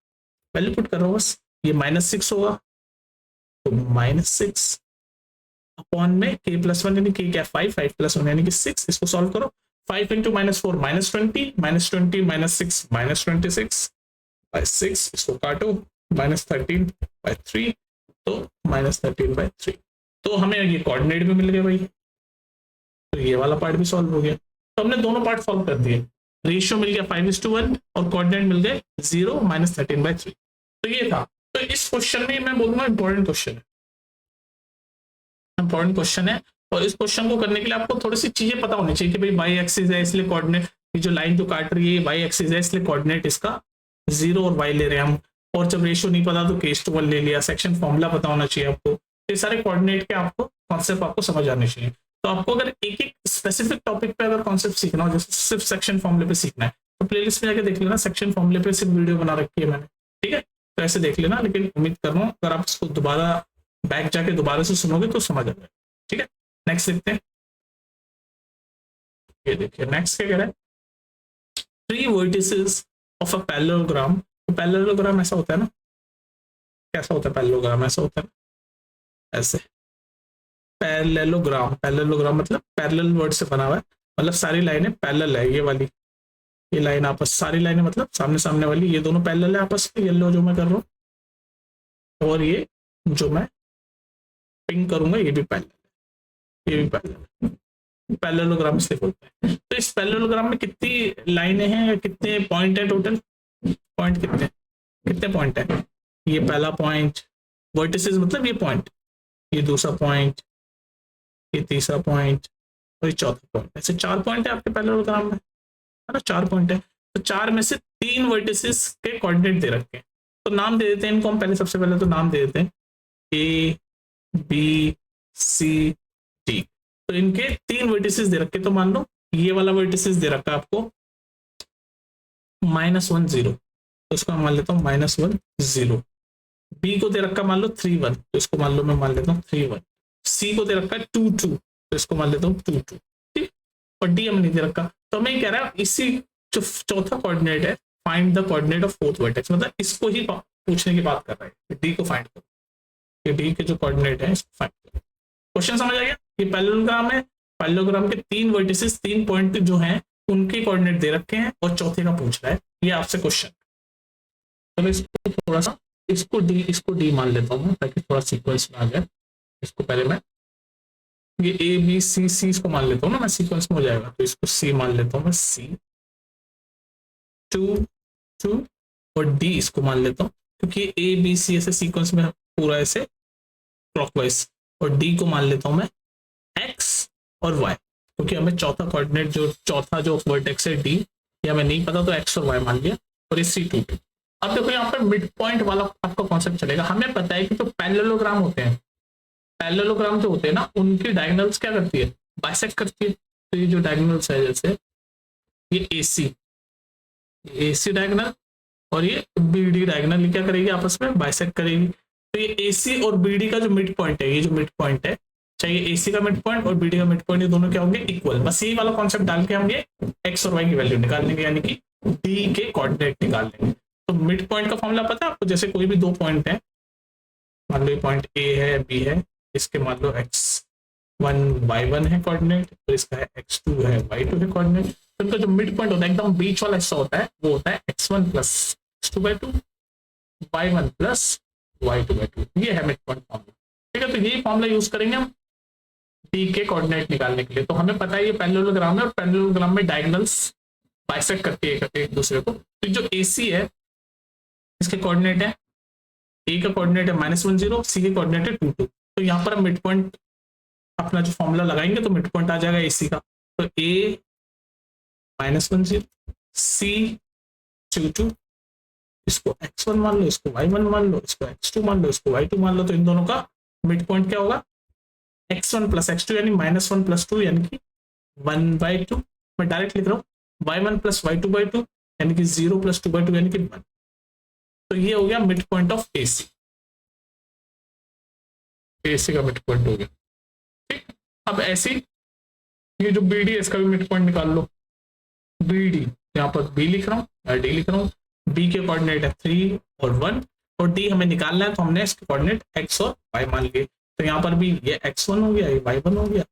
वैल्यू पुट कर रहा हूँ बस, ये -6 होगा, तो -6 अपॉन में k+1 यानी k क्या 5 + 1 यानी कि 6, इसको सॉल्व करो, 5 × -4 -20 -6 -26/6, इसको काटो, -13/3, तो -13/3, तो हमें ये कोऑर्डिनेट भी मिल गए भाई, तो ये वाला पार्ट भी सॉल्व हो गया। तो हमने दोनों पार्ट सॉल्व कर दिए, रेशियो मिल गया 5:1 और कोऑर्डिनेट मिल गए 0 -13/3, तो ये था। तो इस क्वेश्चन में मैं बोलूंगा इंपॉर्टेंट क्वेश्चन है, और इस क्वेश्चन को करने के लिए आपको थोड़ी सी चीजें पता होनी चाहिए कि भाई वाई एक्सिस है इसलिए कोऑर्डिनेट, ये जो लाइन जो काट रही है वाई एक्सिस है इसलिए कोऑर्डिनेट इसका 0 और y ले रहे हैं हम, और जब रेशियो नहीं पता तो k:1 ले लिया, सेक्शन फॉर्मूला पता होना चाहिए आपको, ये सारे कोऑर्डिनेट के आपको कॉन्सेप्ट आपको समझ आने चाहिए। तो आपको अगर एक एक स्पेसिफिक टॉपिक पे अगर कॉन्सेप्ट सीखना हो, जैसे सिर्फ सेक्शन फॉर्मूले पे सीखना है, तो प्लेलिस्ट में जाके देख लेना, सेक्शन फॉर्मूले पे सिर्फ वीडियो बना रखी है मैंने, ठीक है, तो ऐसे देख लेना। लेकिन उम्मीद कर रहा हूँ अगर आप इसको दोबारा बैक जाके दोबारा से सुनोगे तो समझ आ जाएगा, ठीक है। नेक्स्ट देखते हैं, ये देखिए नेक्स्ट क्या कह रहा है, 3 वर्टिसेस ऑफ अ पैरेललोग्राम। तो पैरेललोग्राम ऐसा होता है ना, कैसा होता है पैरेललोग्राम, ऐसा होता है ऐसे, पैरेललोग्राम मतलब पैरेलल वर्ड से बना हुआ है, मतलब सारी लाइनें पैरेलल है, ये वाली ये लाइन आपस, सारी लाइनें मतलब सामने सामने वाली, ये दोनों पैरेलल है आपस में, येलो जो मैं कर रहा हूँ, और ये जो मैं पिंक करूंगा ये भी पैरेलल है, ये भी पैरेलल है, पैरेललोग्राम इसलिए बोलते हैं। तो इस पैरेललोग्राम में कितनी लाइनें हैं, कितने पॉइंट है टोटल, पॉइंट कितने पॉइंट है, ये पहला पॉइंट, वर्टिसेस मतलब ये पॉइंट, ये दूसरा पॉइंट, ये तीसरा पॉइंट, और ये चौथा पॉइंट, ऐसे 4 पॉइंट है आपके पैरेललोग्राम में, है ना, 4 पॉइंट है। तो 4 में से 3 वर्टिसेस के कोऑर्डिनेट दे रखे हैं, तो नाम दे देते हैं इनको हम, पहले सबसे पहले तो नाम दे देते हैं A B C D। तो इनके 3 वर्टिसेस दे रखे, तो मान लो ये वाला वर्टिसेस दे रखा है आपको -1 0, तो इसको मैं मान लेता हूँ -1 0। बी को दे रखा मान लो 3 1, तो इसको मान लो मैं मान लेता हूँ 3 1। सी को दे रखा है 2 2, तो इसको मान लेता हूँ 2 2, ठीक। और डी हमें नहीं दे रखा, तो हमें कह रहा है इसी जो चौथा कोऑर्डिनेट है, find the coordinate of fourth vertex, मतलब इसको ही पूछने की बात कर रहा है, डी को फाइंड करो, ये डी के जो कोऑर्डिनेट है इसको फाइंड करो। क्वेश्चन समझ आ गया? ये पैरेललोग्राम है, पैरेललोग्राम के 3 वर्टिसेस 3 पॉइंट जो हैं उनके कोऑर्डिनेट दे रखे हैं और चौथे का पूछ रहा है, ये आपसे क्वेश्चन। तो इसको थोड़ा सा इसको डी मान लेता हूँ ताकि थोड़ा सीक्वेंस में आ जाए। इसको पहले मैं ये ए बी सी सी इसको मान लेता हूँ ना, मैं सीक्वेंस में हो जाएगा, तो इसको सी मान लेता हूँ मैं, सी 2 2, और डी इसको मान लेता हूँ क्योंकि ए बी सी ऐसे सीक्वेंस में पूरा ऐसे क्लॉकवाइज, और डी को मान लेता हूँ मैं एक्स और वाई, क्योंकि हमें चौथा कोऑर्डिनेट चौथा जो वर्टेक्स है डी, ये हमें नहीं पता, तो एक्स और वाई मान लिया, और ये सी 2 2। अब देखो यहाँ पर मिड पॉइंट वाला आपका कॉन्सेप्ट चलेगा। हमें पता है कि जो पैरेललोग्राम होते हैं, पैरेललोग्राम जो होते हैं ना, उनकी डायगोनल्स क्या करती है, बाइसेक्ट करती है। तो ये जो डायगोनल्स है, जैसे ये एसी डायगोनल और ये बीडी डायगोनल, क्या करेगी आपस में बाइसेक्ट करेगी। तो ये एसी और बीडी का जो मिड पॉइंट है, ये जो मिड पॉइंट है, चाहे एसी का मिड पॉइंट और बीडी का मिड पॉइंट, ये दोनों क्या होंगे, इक्वल। बस यही वाला कॉन्सेप्ट डाल के हम ये एक्स और वाई की वैल्यू निकाल लेंगे, यानी कि डी के कोऑर्डिनेट निकाल लेंगे। तो मिड पॉइंट का फॉर्मूला पता है आपको? जैसे कोई भी 2 पॉइंट है, मान लो पॉइंट ए है बी है, इसके मान लो x1 y1 है कोऑर्डिनेट, और इसका है x2 है y2 है कोऑर्डिनेट। तो इनका जो मिड पॉइंट होता है, एकदम बीच वाला हिस्सा होता है, वो होता है x1 plus x2/2 y1 plus y2/2, ये है मिड पॉइंट फॉर्मूला, ठीक है। तो यही फॉर्मूला यूज करेंगे हम डी के कोऑर्डिनेट निकालने के लिए। तो हमें पता है ये पैरेललोग्राम है, और पैरेललोग्राम में डायगोनल्स बाइसेक्ट करती है एक दूसरे को। तो जो AC है, इसके कोऑर्डिनेट है, ए का कोऑर्डिनेट है -1 0, सी के कोऑर्डिनेट है 2 2। तो यहाँ पर हम मिड पॉइंट अपना जो फॉर्मूला लगाएंगे तो मिड पॉइंट आ जाएगा AC का। तो A -1 0, C 2 2, इसको x1 मान लो, इसको y1 मान लो, इसको x2 मान लो, इसको y2 मान लो। तो इन दोनों का मिड पॉइंट क्या होगा, x1 प्लस x2, यानी -1 प्लस 2, यानी कि 1/2। मैं डायरेक्ट लिख रहा हूँ y1 प्लस y2/2, यानी कि 0 प्लस 2/2, यानी कि 1। तो ये हो गया mid point of AC, AC का मिड पॉइंट हो गया, ठीक। अब ऐसे ये जो BD है, इसका भी मिड पॉइंट निकाल लो। BD यहाँ पर B लिख रहा हूँ, D लिख रहा हूँ। B के कोऑर्डिनेट है 3 और 1, और D हमें निकालना है, तो हमने इसके कोऑर्डिनेट x और y मान लिए। तो यहाँ पर भी ये x1 हो गया, ये y1 हो गया,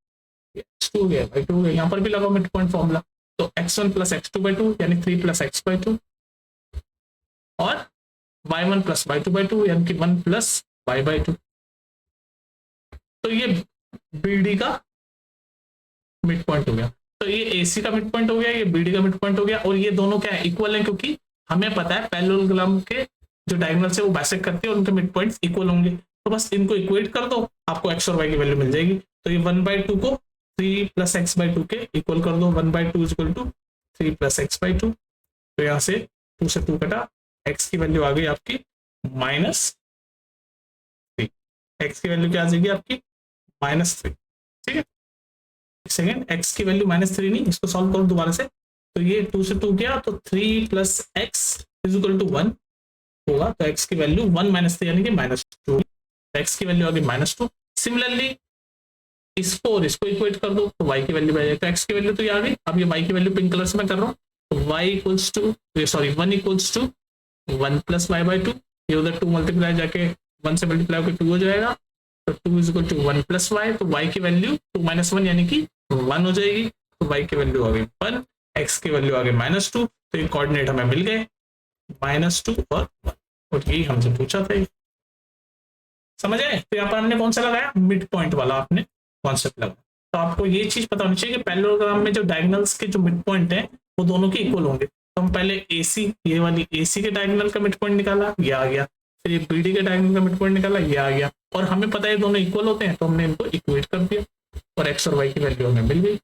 ये x2 हो गया, y2 हो गया। यहाँ पर भी लगाओ मिड पॉइंट फॉर्मूला, तो x1 प्लस x2/2, यानी 3 प्लस x/2, और y1 प्लस y2/2, यानी कि 1 प्लस y/2। तो ये BD का मिड पॉइंट हो गया। तो ये AC का मिड पॉइंट हो गया, ये BD का मिड पॉइंट हो गया, और ये दोनों क्या है, इक्वल है, क्योंकि हमें पता है पैरेललोग्राम के जो डायगोनल्स है वो बाइसेक्ट करते हैं और उनके मिड पॉइंट्स इक्वल होंगे। तो बस इनको इक्वेट कर दो, आपको x और y की वैल्यू मिल जाएगी। तो ये 1/2 को 3 प्लस x/2 के इक्वल कर दो, 1/2 इक्वल टू 3 प्लस x/2। तो यहाँ से 2 से 2 कटा, x की वैल्यू आ गई आपकी -3। x की वैल्यू क्या आ जाएगी आपकी, -3, ठीक है। सेकेंड, x की वैल्यू -3 नहीं, इसको सॉल्व करो दोबारा से। तो ये 2 से 2 गया, तो 3 plus x is equal to 1 होगा। तो x की वैल्यू 1 -3, यानी कि -2। x की वैल्यू आ गई -2। सिमिलरली इसको और इसको इक्वेट कर दो, तो y की वैल्यू आ जाएगी। तो x की वैल्यू तो ये आ गई। अब ये y की वैल्यू पिंक कलर से मैं कर रहा हूँ, तो y equals to 1 equals to 1 plus y/2। ये उधर 2 मल्टीप्लाई जाके 1 से मल्टीप्लाई होकर 2 हो जाएगा, तो 2 is equal to 1 plus y। तो y की वैल्यू 2 - 1, यानी कि 1 हो जाएगी। तो y की वैल्यू आ गई 1, x की वैल्यू आ गई -2। तो ये कोऑर्डिनेट हमें मिल गए -2 और 1, और यही हमसे पूछा था। समझ आए? तो यहाँ पर हमने कौन सा लगाया, मिड पॉइंट वाला आपने कॉन्सेप्ट लगाया। तो आपको ये चीज पता होनी चाहिए कि पैरेललोग्राम में जो डायगोनल्स के जो मिड पॉइंट है वो दोनों के इक्वल होंगे। तो हम पहले AC, ये वाली AC के डायगोनल का मिड पॉइंट निकाला, ये आ गया। फिर ये BD के डायगोनल का मिड पॉइंट निकाला, ये आ गया। और हमें पता है दोनों इक्वल होते हैं, तो हमने इनको इक्वेट कर दिया, और x और y की वैल्यू हमें मिल गई।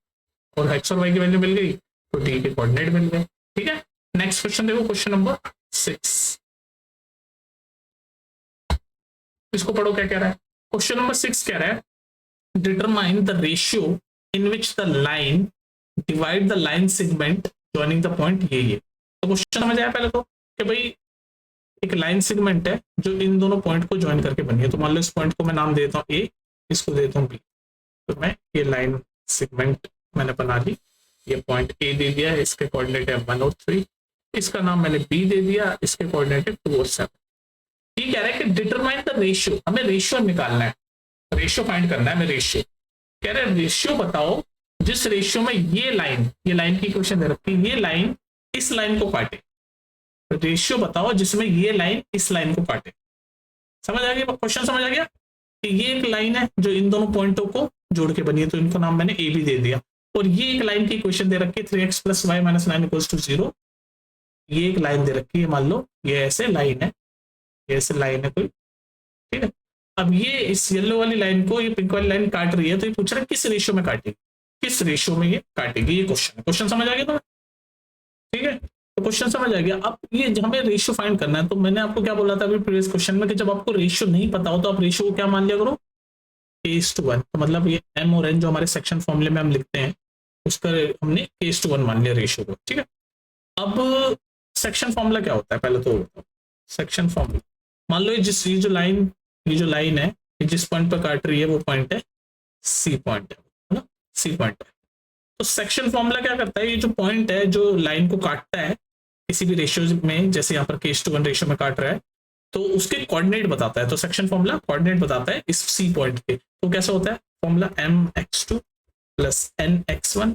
और x और y की वैल्यू मिल गई, तो D के कोऑर्डिनेट मिल गए, ठीक है। नेक्स्ट क्वेश्चन देखो, क्वेश्चन नंबर 6। इसको पढ़ो, क्या कह रहा है। क्वेश्चन नंबर 6 कह रहा है, determine the ratio in which the line divide the line segment joining the point ये तो क्वेश्चन समझ आया पहले तो कि भाई एक लाइन सेगमेंट है जो इन दोनों पॉइंट को ज्वाइन करके बनी है। तो मान लो इस पॉइंट को मैं नाम देता हूँ ए, इसको देता हूँ बी। तो मैं ये लाइन सेगमेंट मैंने बना ली, ये पॉइंट ए दे दिया है, इसके कोऑर्डिनेट है 1 और 3, इसका नाम मैंने बी दे दिया, इसके कोऑर्डिनेट है 2 और 7। ये कह रहा है कि डिटरमाइन द रेशियो, हमें रेशियो निकालना है, रेशियो फाइंड करना है हमें। रेशियो कह रहे हैं रेशियो बताओ जिस रेशियो में ये लाइन की क्वेश्चन दे रखी है, ये लाइन इस लाइन को काटे। रेशियो बताओ जिसमें ये लाइन इस लाइन को काटे। समझ आ गया क्वेश्चन? समझ आ गया कि ये एक लाइन है जो इन दोनों पॉइंटों को जोड़ के बनी है, तो इनको नाम मैंने ए बी दे दिया। और ये एक लाइन की क्वेश्चन दे रखी है 3x + y - 9 = 0। ये एक लाइन दे रखी है, मान लो ये ऐसे लाइन है, ये ऐसे लाइन है कोई, ठीक है। अब ये इस येलो वाली लाइन को ये पिंक वाली लाइन काट रही है, तो ये पूछ रहा है किस रेशियो में काटेगी, किस रेशियो में ये काटेगी। ये क्वेश्चन है। क्वेश्चन समझ आ गया तुम्हें? ठीक है, तो क्वेश्चन समझ आ गया। अब ये हमें रेशियो फाइंड करना है। तो मैंने आपको क्या बोला था अभी प्रीवियस क्वेश्चन में कि जब आपको रेशियो नहीं पता हो तो आप रेशियो को क्या मान लिया करो, k/1। तो मतलब ये m और n जो हमारे सेक्शन फॉर्मूले में हम लिखते हैं उसका हमने k/1 मान लिया रेशियो को, ठीक है। अब सेक्शन फॉर्मूला क्या होता है पहले तो सेक्शन फॉर्मूला, मान लो ये जो लाइन है ये जिस पॉइंट पर काट रही है वो पॉइंट है सी पॉइंट है ना, सी पॉइंट है। तो सेक्शन फॉर्मूला क्या करता है, ये जो पॉइंट है जो लाइन को काटता है किसी भी रेशियो में, जैसे यहाँ पर k/1 रेशियो में काट रहा है, तो उसके कोऑर्डिनेट बताता है। तो सेक्शन फॉर्मूला कोऑर्डिनेट बताता है इस सी पॉइंट के। तो कैसा होता है formula, mx2 + nx1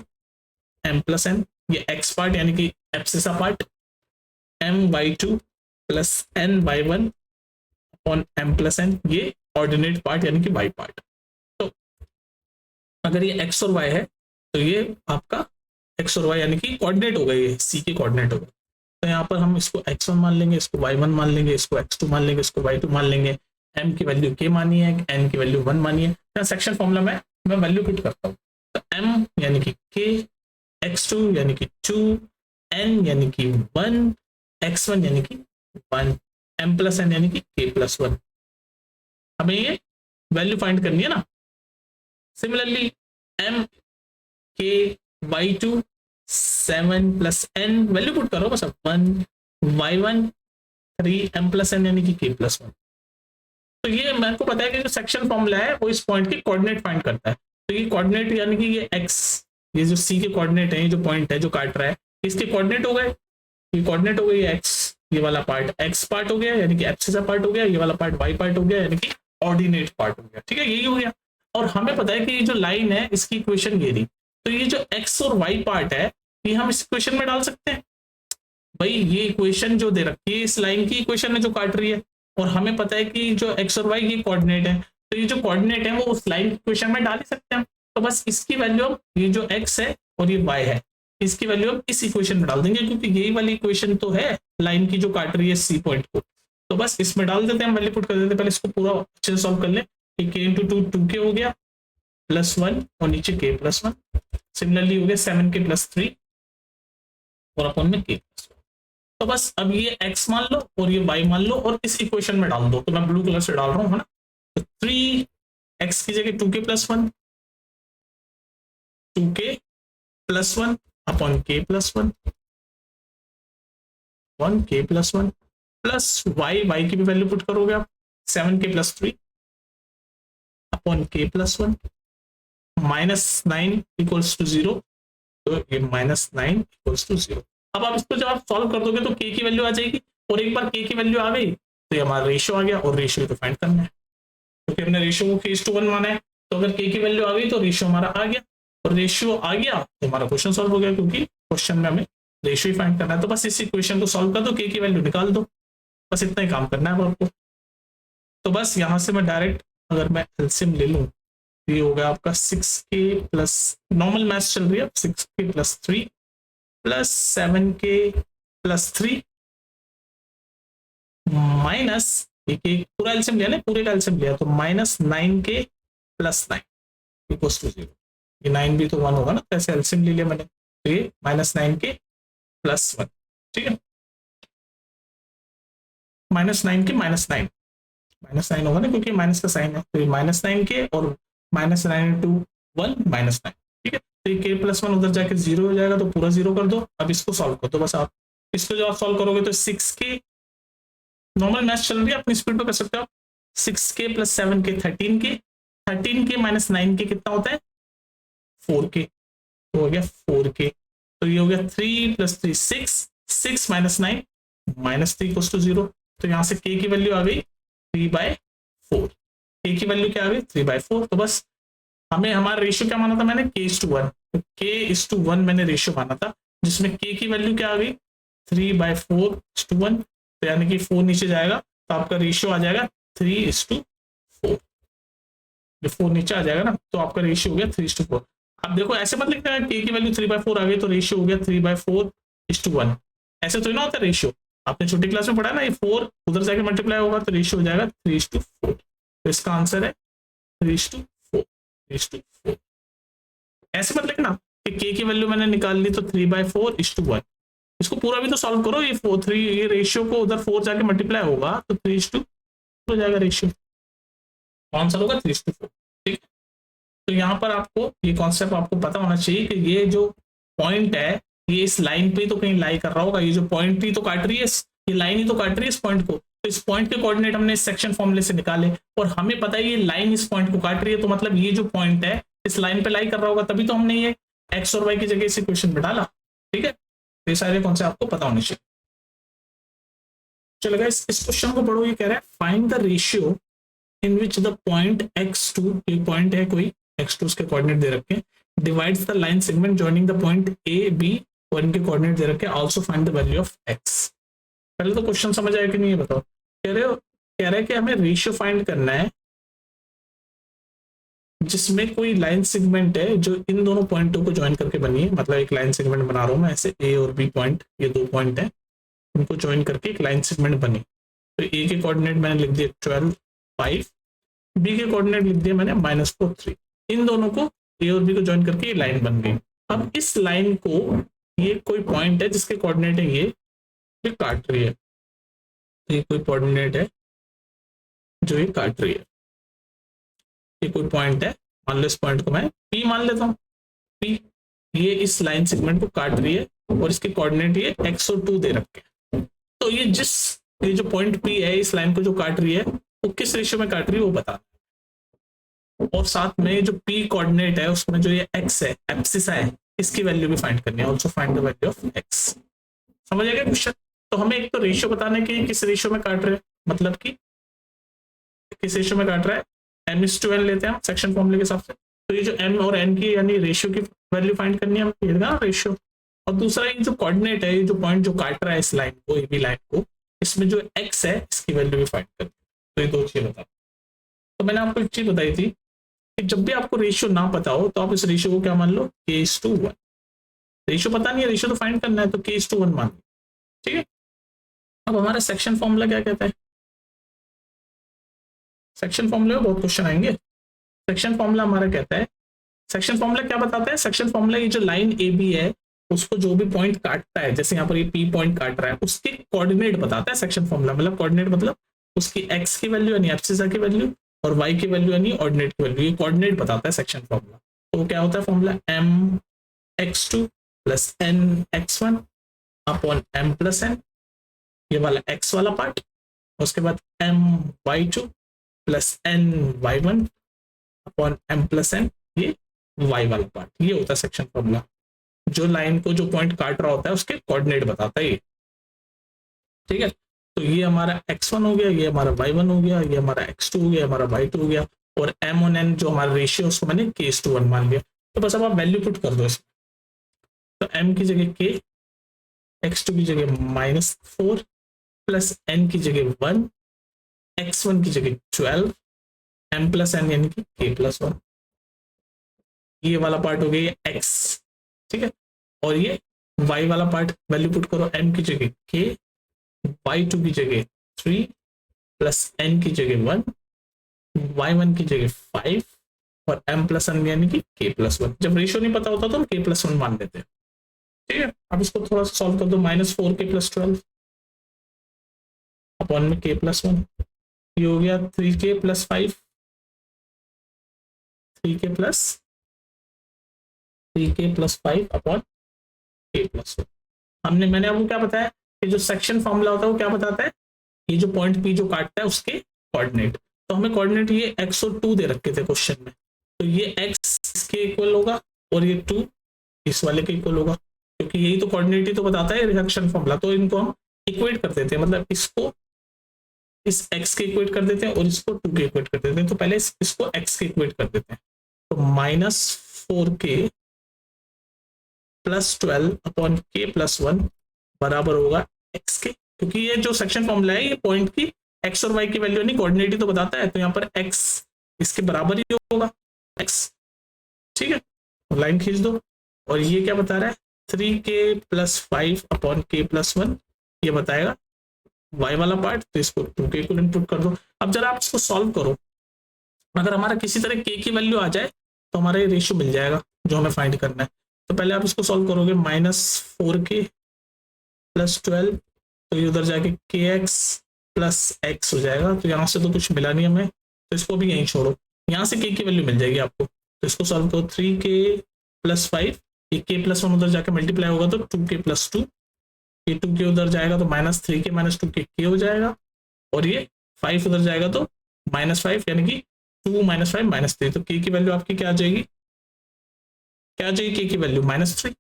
m + n, ये x पार्ट यानी कि abscissa part, my2 + ny1 upon m + n, ये ऑर्डिनेट पार्ट यानी कि y पार्ट। तो अगर ये x और y है तो ये आपका x और y यानी कि कोऑर्डिनेट हो गए, ये c के कोऑर्डिनेट हो गए। तो यहाँ पर हम इसको x1 मान लेंगे, इसको y1 मान लेंगे, इसको x2 मान लेंगे, इसको y2 मान लेंगे। m की वैल्यू k मानी है, n की वैल्यू 1 मानी है। यहाँ सेक्शन फॉर्मूला में मैं वैल्यू पुट करता हूँ। तो m यानी कि k, x2 यानी कि 2, n यानी कि 1, x1 यानी कि 1, m + n यानी कि k+1। हमें ये वैल्यू फाइंड करनी है ना। Similarly m k y2 7 + n value put करो बस, 1 y1 3 m + n यानी कि k+1। तो ये मेरे को पता है कि जो सेक्शन फॉर्मूला है वो इस पॉइंट के कोऑर्डिनेट फाइंड करता है। तो ये कोऑर्डिनेट यानी कि ये x, ये जो c के कोऑर्डिनेट है, ये जो पॉइंट है जो काट रहा है, इसके कोऑर्डिनेट हो गए, ये कोऑर्डिनेट हो गई x, ये वाला पार्ट x पार्ट हो गया यानी कि एब्सिसा पार्ट हो गया, ये वाला पार्ट y पार्ट हो गया यानी कि ऑर्डिनेट पार्ट हो गया, ठीक है, यही हो गया। और हमें पता है कि ये जो लाइन है इसकी इक्वेशन ये रही, तो ये जो x और y पार्ट है ये हम इस इक्वेशन में डाल सकते हैं। भाई ये इक्वेशन जो दे रखी है इस लाइन की इक्वेशन है जो काट रही है, और हमें पता है कि जो x और y ये कोऑर्डिनेट है, तो ये जो कोऑर्डिनेट है वो उस लाइन की इक्वेशन में डाल ही सकते हैं। तो बस इसकी वैल्यू हम, ये जो x है और ये y है, इसकी वैल्यू हम इस इक्वेशन में डाल देंगे, क्योंकि यही वाली इक्वेशन तो है लाइन की जो काट रही है सी पॉइंट को। तो बस इसमें डाल देते हैं, वैल्यू पुट कर देते हैं। पहले इसको पूरा अच्छे से सॉल्व कर ले। k × 2 2k हो गया +1 और नीचे k+1। सिमिलरली हो गया 7k + 3 और अपन में k+1। तो बस अब ये x मान लो और ये y मान लो और इस इक्वेशन में डाल दो। तो मैं ब्लू कलर से डाल रहा हूँ, है ना। तो 3x की जगह 2k+1, 2k+1 upon k+1, 1k+1 plus y की भी वैल्यू पुट करोगे आप, 7k + 3 अपॉन k+1 -9 = 0। तो ये -9 = 0। अब आप इसको जब आप सॉल्व कर दोगे तो k की वैल्यू आ जाएगी, और एक बार k की वैल्यू आ गई तो ये हमारा रेशियो आ गया, और रेशियो को फाइंड करना है क्योंकि हमने रेशियो को k/1 माना है। तो अगर k की वैल्यू आ गई तो रेशियो हमारा आ गया, और रेशियो आ गया तो हमारा क्वेश्चन सॉल्व हो गया, क्योंकि क्वेश्चन में हमें रेशियो ही फाइंड करना है। तो बस इस इक्वेशन को सॉल्व कर दो, k की वैल्यू निकाल दो, बस इतना ही काम करना है आपको। तो बस यहाँ से मैं डायरेक्ट अगर मैं एलसीएम ले लूँ, ये होगा आपका 6k प्लस, नॉर्मल मैथ्स चल रही है, 6k + 3 प्लस 7k + 3 माइनस, एक पूरा एलसीएम लिया ना, पूरे का एलसीएम लिया, तो -9k + 9 = 0। ये 9 भी तो 1 होगा ना, तो ऐसे एलसीएम ले लिया मैंने, तो ये -9k + 1, ठीक है। -9k -9 -9 होगा ना, क्योंकि माइनस का साइन है, तो ये -9k और -9 × 1 -9, ठीक है। तो ये k + 1 उधर जाके 0 हो जाएगा, तो पूरा 0 कर दो। अब इसको सॉल्व कर दो बस आप, इसको जो आप सॉल्व करोगे तो 6k, नॉर्मल मैथ चल रही है अपनी स्पीड पे कर सकते हो आप। 6k + 7k 13k, 13k - 9k कितना होता है 4k, तो हो गया 4k। तो ये हो गया 3 + 3 6, 6 - 9 -3 = 0। तो यहाँ से k की वैल्यू आ गई 3/4, k की वैल्यू क्या आ गई 3/4। तो बस हमें हमारा रेशियो क्या माना था मैंने, k:1, तो k:1 मैंने रेशियो माना था, जिसमें k की वैल्यू क्या आ गई 3/4:1, तो यानी कि 4 नीचे जाएगा तो आपका रेशियो आ जाएगा 3:4। जो 4 नीचे आ जाएगा ना तो आपका रेशियो हो गया 3:4। अब देखो ऐसे मत लिखना है k की वैल्यू 3/4 आ गई तो रेशियो हो गया 3/4:1, ऐसे तो ना होता रेशियो। आपने छोटी क्लास में पढ़ा ना, ये 4 उधर जाके मल्टीप्लाई होगा तो रेशियो हो जाएगा 3:4। तो इसका आंसर है 3:4, 3:4। ऐसे मत लिखना कि k की वैल्यू मैंने निकाल ली तो 3/4:1, इसको पूरा भी तो सॉल्व करो। ये 4 3 ये रेशियो को उधर 4 जाके मल्टीप्लाई होगा तो 3:4 हो जाएगा रेशियो, आंसर होगा 3:4। ठीक है, तो यहाँ पर आपको ये कॉन्सेप्ट आपको पता होना चाहिए कि ये जो पॉइंट है ये इस लाइन पे तो कहीं लाई कर रहा होगा। ये जो पॉइंट ही तो काट रही है, ये लाइन ही तो काट रही है इस पॉइंट को, तो इस पॉइंट के कोऑर्डिनेट हमने इस सेक्शन फॉर्मूले से निकाले और हमें पता है ये लाइन इस पॉइंट को काट रही है, तो मतलब ये जो पॉइंट है इस लाइन पे लाई कर रहा होगा, तभी तो हमने ये एक्स और वाई की जगह इस इक्वेशन में डाला। ठीक है, तो ये सारे कॉन्सेप्ट आपको पता होने चाहिए। चलो गाइस इस क्वेश्चन को पढ़ो। ये कह रहा है find the ratio in which the point x2, ये पॉइंट है कोई x2, उसके कोऑर्डिनेट दे रखे हैं, divides the line segment joining the point A B और इनके कोऑर्डिनेट दे रखे हैं, also find the value of x। पहले तो क्वेश्चन समझ आया कि नहीं ये बताओ। कह रहे हैं कि हमें रेशियो फाइंड करना है जिसमें कोई लाइन सेगमेंट है जो इन दोनों पॉइंटों को ज्वाइन करके बनी है। मतलब एक लाइन सेगमेंट बना रहा हूं मैं ऐसे, ए और बी पॉइंट, ये दो पॉइंट है, उनको ज्वाइन करके एक लाइन सेगमेंट बनी। तो ए के कोऑर्डिनेट मैंने लिख दिया 12 5, बी के कोऑर्डिनेट लिख दिया मैंने -4 3। इन दोनों को ए और बी को ज्वाइन करके ये लाइन बन गई। अब इस लाइन को ये कोई पॉइंट है जिसके कोऑर्डिनेट है ये काट रही है, तो ये कोई कोऑर्डिनेट है जो ये काट रही है, ये कोई पॉइंट है, मान लो इस पॉइंट को मैं पी मान लेता हूँ। पी ये इस लाइन सेगमेंट को काट रही है और इसके कोऑर्डिनेट ये x और 2 दे रखे हैं। तो ये जो पॉइंट पी है इस लाइन को जो काट रही है वो किस रेशियो में काट रही है वो बता, और साथ में जो p कोऑर्डिनेट है उसमें जो ये x है, एब्सिसा है, इसकी वैल्यू भी फाइंड करनी है, also find the value of x। समझ आएगा क्वेश्चन। तो हमें एक तो रेशियो बताना है कि किस रेशियो में काट रहे हैं, मतलब कि किस रेशियो में काट रहा है, m:n लेते हैं हम सेक्शन फॉर्मूले के हिसाब से। तो ये जो m और n की यानी रेशियो की वैल्यू फाइंड करनी है हमें, ना रेशियो। और दूसरा ये जो कोऑर्डिनेट है, ये जो पॉइंट जो काट रहा है इस लाइन को, ए बी लाइन को, इसमें जो x है इसकी वैल्यू भी फाइंड करनी है। तो ये दो चीजें बता। तो मैंने आपको एक चीज बताई थी कि जब भी आपको रेशियो ना पता हो तो आप इस रेशियो को क्या मान लो, k:1। रेशियो पता नहीं है, रेशियो तो फाइंड करना है, तो k:1 मान लो। ठीक है, अब हमारा सेक्शन फॉर्मूला क्या कहता है, सेक्शन फॉर्मूले में बहुत क्वेश्चन आएंगे। सेक्शन फॉर्मूला हमारा कहता है, सेक्शन फॉर्मूला क्या बताता है, सेक्शन फॉर्मूला ये जो लाइन ए बी है उसको जो भी पॉइंट काटता है, जैसे यहाँ पर ये पी पॉइंट काट रहा है, उसके कोऑर्डिनेट बताता है सेक्शन फॉर्मूला। मतलब कोऑर्डिनेट मतलब उसकी एक्स की वैल्यू यानी एब्सिसा की वैल्यू और वाई की वैल्यू यानी ऑर्डिनेट की वैल्यू, ये कोऑर्डिनेट बताता है सेक्शन फॉर्मूला। तो क्या होता है formula, mx2 + nx1 upon m+n, ये वाला x वाला पार्ट, उसके बाद my2 + ny1 अपॉन m+n, ये y वाला पार्ट, ये होता है सेक्शन फॉर्मूला। जो लाइन को जो पॉइंट काट रहा होता है उसके कोऑर्डिनेट बताता है ये। ठीक है, तो ये हमारा x1 हो गया, ये हमारा y1 हो गया, ये हमारा x2 हो गया, हमारा y2 हो गया, और m और n जो हमारा रेशियो उसको मैंने k:1 मान लिया। तो बस अब आप वैल्यू पुट कर दो इसमें, तो m की जगह k, x2 की जगह -4 प्लस n की जगह 1, x1 की जगह 12, m+n यानी कि k+1, ये वाला पार्ट हो गया x। ठीक है, और ये y वाला पार्ट वैल्यू पुट करो, m की जगह k, y2 की जगह 3 प्लस n की जगह 1, y1 की जगह 5 और m+n यानी कि k+1। जब रेशियो नहीं पता होता तो हम k+1 मान लेते हैं। ठीक है, अब इसको थोड़ा सा सॉल्व कर दो, -4k + 12 अपॉन में k+1, ये हो गया 3k + 5, 3k + 5 अपॉन k+1। मैंने आपको क्या बताया, कि जो सेक्शन फॉर्मूला होता है वो क्या बताता है, ये जो पॉइंट पी जो काटता है उसके कोऑर्डिनेट। तो हमें कोऑर्डिनेट ये x और 2 दे रखे थे क्वेश्चन में, तो ये x इसके इक्वल होगा और ये 2 इस वाले के इक्वल होगा, क्योंकि यही तो कोऑर्डिनेट ही तो बताता है रिडक्शन फॉर्मूला। तो इनको हम इक्वेट कर देते हैं, मतलब इसको इस x के इक्वेट कर देते हैं और इसको 2 के इक्वेट कर देते हैं। तो पहले इसको x के इक्वेट कर देते हैं, तो -4k + 12 अपॉन k + 1 बराबर होगा x के, क्योंकि ये जो सेक्शन फॉर्मूला है ये पॉइंट की x और y की वैल्यू नहीं, कोऑर्डिनेट ही तो बताता है, तो यहाँ पर x इसके बराबर ही होगा x। ठीक है, लाइन खींच दो। और ये क्या बता रहा है, 3k + 5 अपॉन k + 1 ये बताएगा y वाला पार्ट, तो इसको 2 के इक्वल इनपुट कर दो। अब जरा आप इसको सॉल्व करो, अगर हमारा किसी तरह k की वैल्यू आ जाए तो हमारा ये रेशियो मिल जाएगा जो हमें फाइंड करना है। तो पहले आप इसको सॉल्व करोगे, -4k + 12, तो ये उधर जाके kx + x हो जाएगा। तो यहाँ से तो कुछ मिला नहीं हमें, तो इसको भी यहीं छोड़ो, यहाँ से k की वैल्यू मिल जाएगी आपको। तो इसको सॉल्व करो, 3k + 5, ये k + 1 उधर जाके मल्टीप्लाई होगा तो 2k + 2, ये 2k उधर जाएगा तो -3k - 2k k हो जाएगा, और ये 5 उधर जाएगा तो -5 यानी कि 2 - 5 - 3। तो k की वैल्यू आपकी क्या आ जाएगी, क्या आ जाएगी k की वैल्यू -3,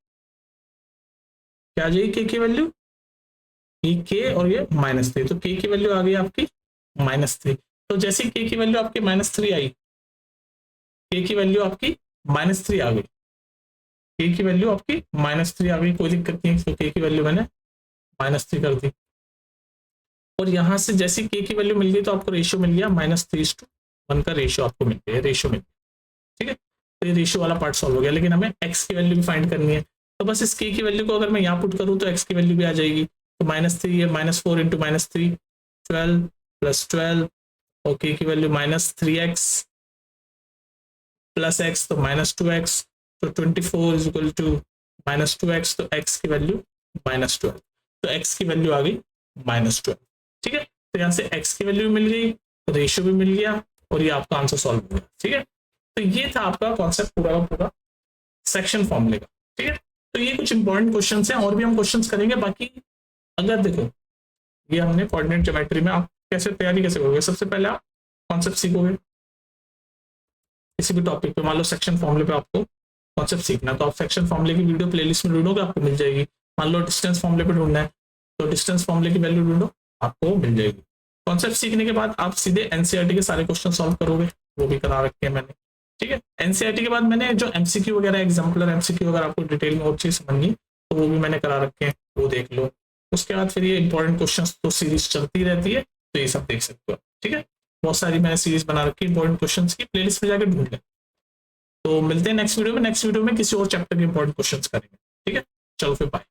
क्या आ जाएगी k की वैल्यू, ये k और ये -3, तो k की वैल्यू आ गई आपकी -3। तो जैसे k की वैल्यू आपकी -3 आई, k की वैल्यू आपकी -3 आ गई, k की वैल्यू आपकी -3 आ गई, कोई दिक्कत नहीं है, तो k की वैल्यू मैंने -3 कर दी। और यहाँ से जैसे k की वैल्यू मिल गई तो आपको रेशियो मिल गया -3:1 का रेशियो आपको मिल गया, रेशियो मिल गया। ठीक है, तो ये रेशियो वाला पार्ट सॉल्व हो गया, लेकिन हमें x की वैल्यू भी फाइंड करनी है। तो बस इस k की वैल्यू को अगर मैं यहाँ पुट करूँ तो x की वैल्यू भी आ जाएगी। तो -3 है, -4 × -3 12 + 12, और k की वैल्यू -3x + x तो -2x, तो 24 = -2x, तो x की वैल्यू -12, तो x की वैल्यू आ गई -12। ठीक है, तो यहाँ से x की वैल्यू मिल गई, रेशियो भी मिल गया, और ये आपका आंसर सॉल्व हो गया। ठीक है, तो ये था आपका कॉन्सेप्ट पूरा का पूरा सेक्शन फॉर्मूले का। ठीक है, तो ये कुछ इंपॉर्टेंट क्वेश्चंस हैं, और भी हम क्वेश्चंस करेंगे। बाकी अगर देखो, ये हमने कोऑर्डिनेट ज्योमेट्री में आप कैसे तैयारी कैसे करोगे, सबसे पहले आप कॉन्सेप्ट सीखोगे किसी भी टॉपिक पे। मान लो सेक्शन फॉर्मूले पे आपको कॉन्सेप्ट सीखना, तो आप सेक्शन फॉर्मूले की वीडियो प्लेलिस्ट में ढूंढोगे, आपको मिल जाएगी। मान लो डिस्टेंस फॉर्मूले पे ढूंढना है, तो डिस्टेंस फॉर्मूले की वैल्यू ढूंढो, आपको मिल जाएगी। कॉन्सेप्ट सीखने के बाद आप सीधे एनसीईआरटी के सारे क्वेश्चन सॉल्व करोगे, वो भी करा रखे हैं मैंने। ठीक है, एनसीईआरटी के बाद मैंने जो एमसीक्यू वगैरह एग्जाम्पलर एमसीक्यू अगर आपको डिटेल में और चीज समझनी तो वो भी मैंने करा रखे हैं, वो देख लो। उसके बाद फिर ये इंपॉर्टेंट क्वेश्चन तो सीरीज चलती रहती है, तो ये सब देख सकते हो। ठीक है, बहुत सारी मैंने सीरीज बना रखी है इंपॉर्टेंट क्वेश्चन की, प्लेलिस्ट में जाकर ढूंढ लें। तो मिलते हैं नेक्स्ट वीडियो में, नेक्स्ट वीडियो में किसी और चैप्टर के इंपॉर्टेंट क्वेश्चंस करेंगे। ठीक है, चलो फिर बाय।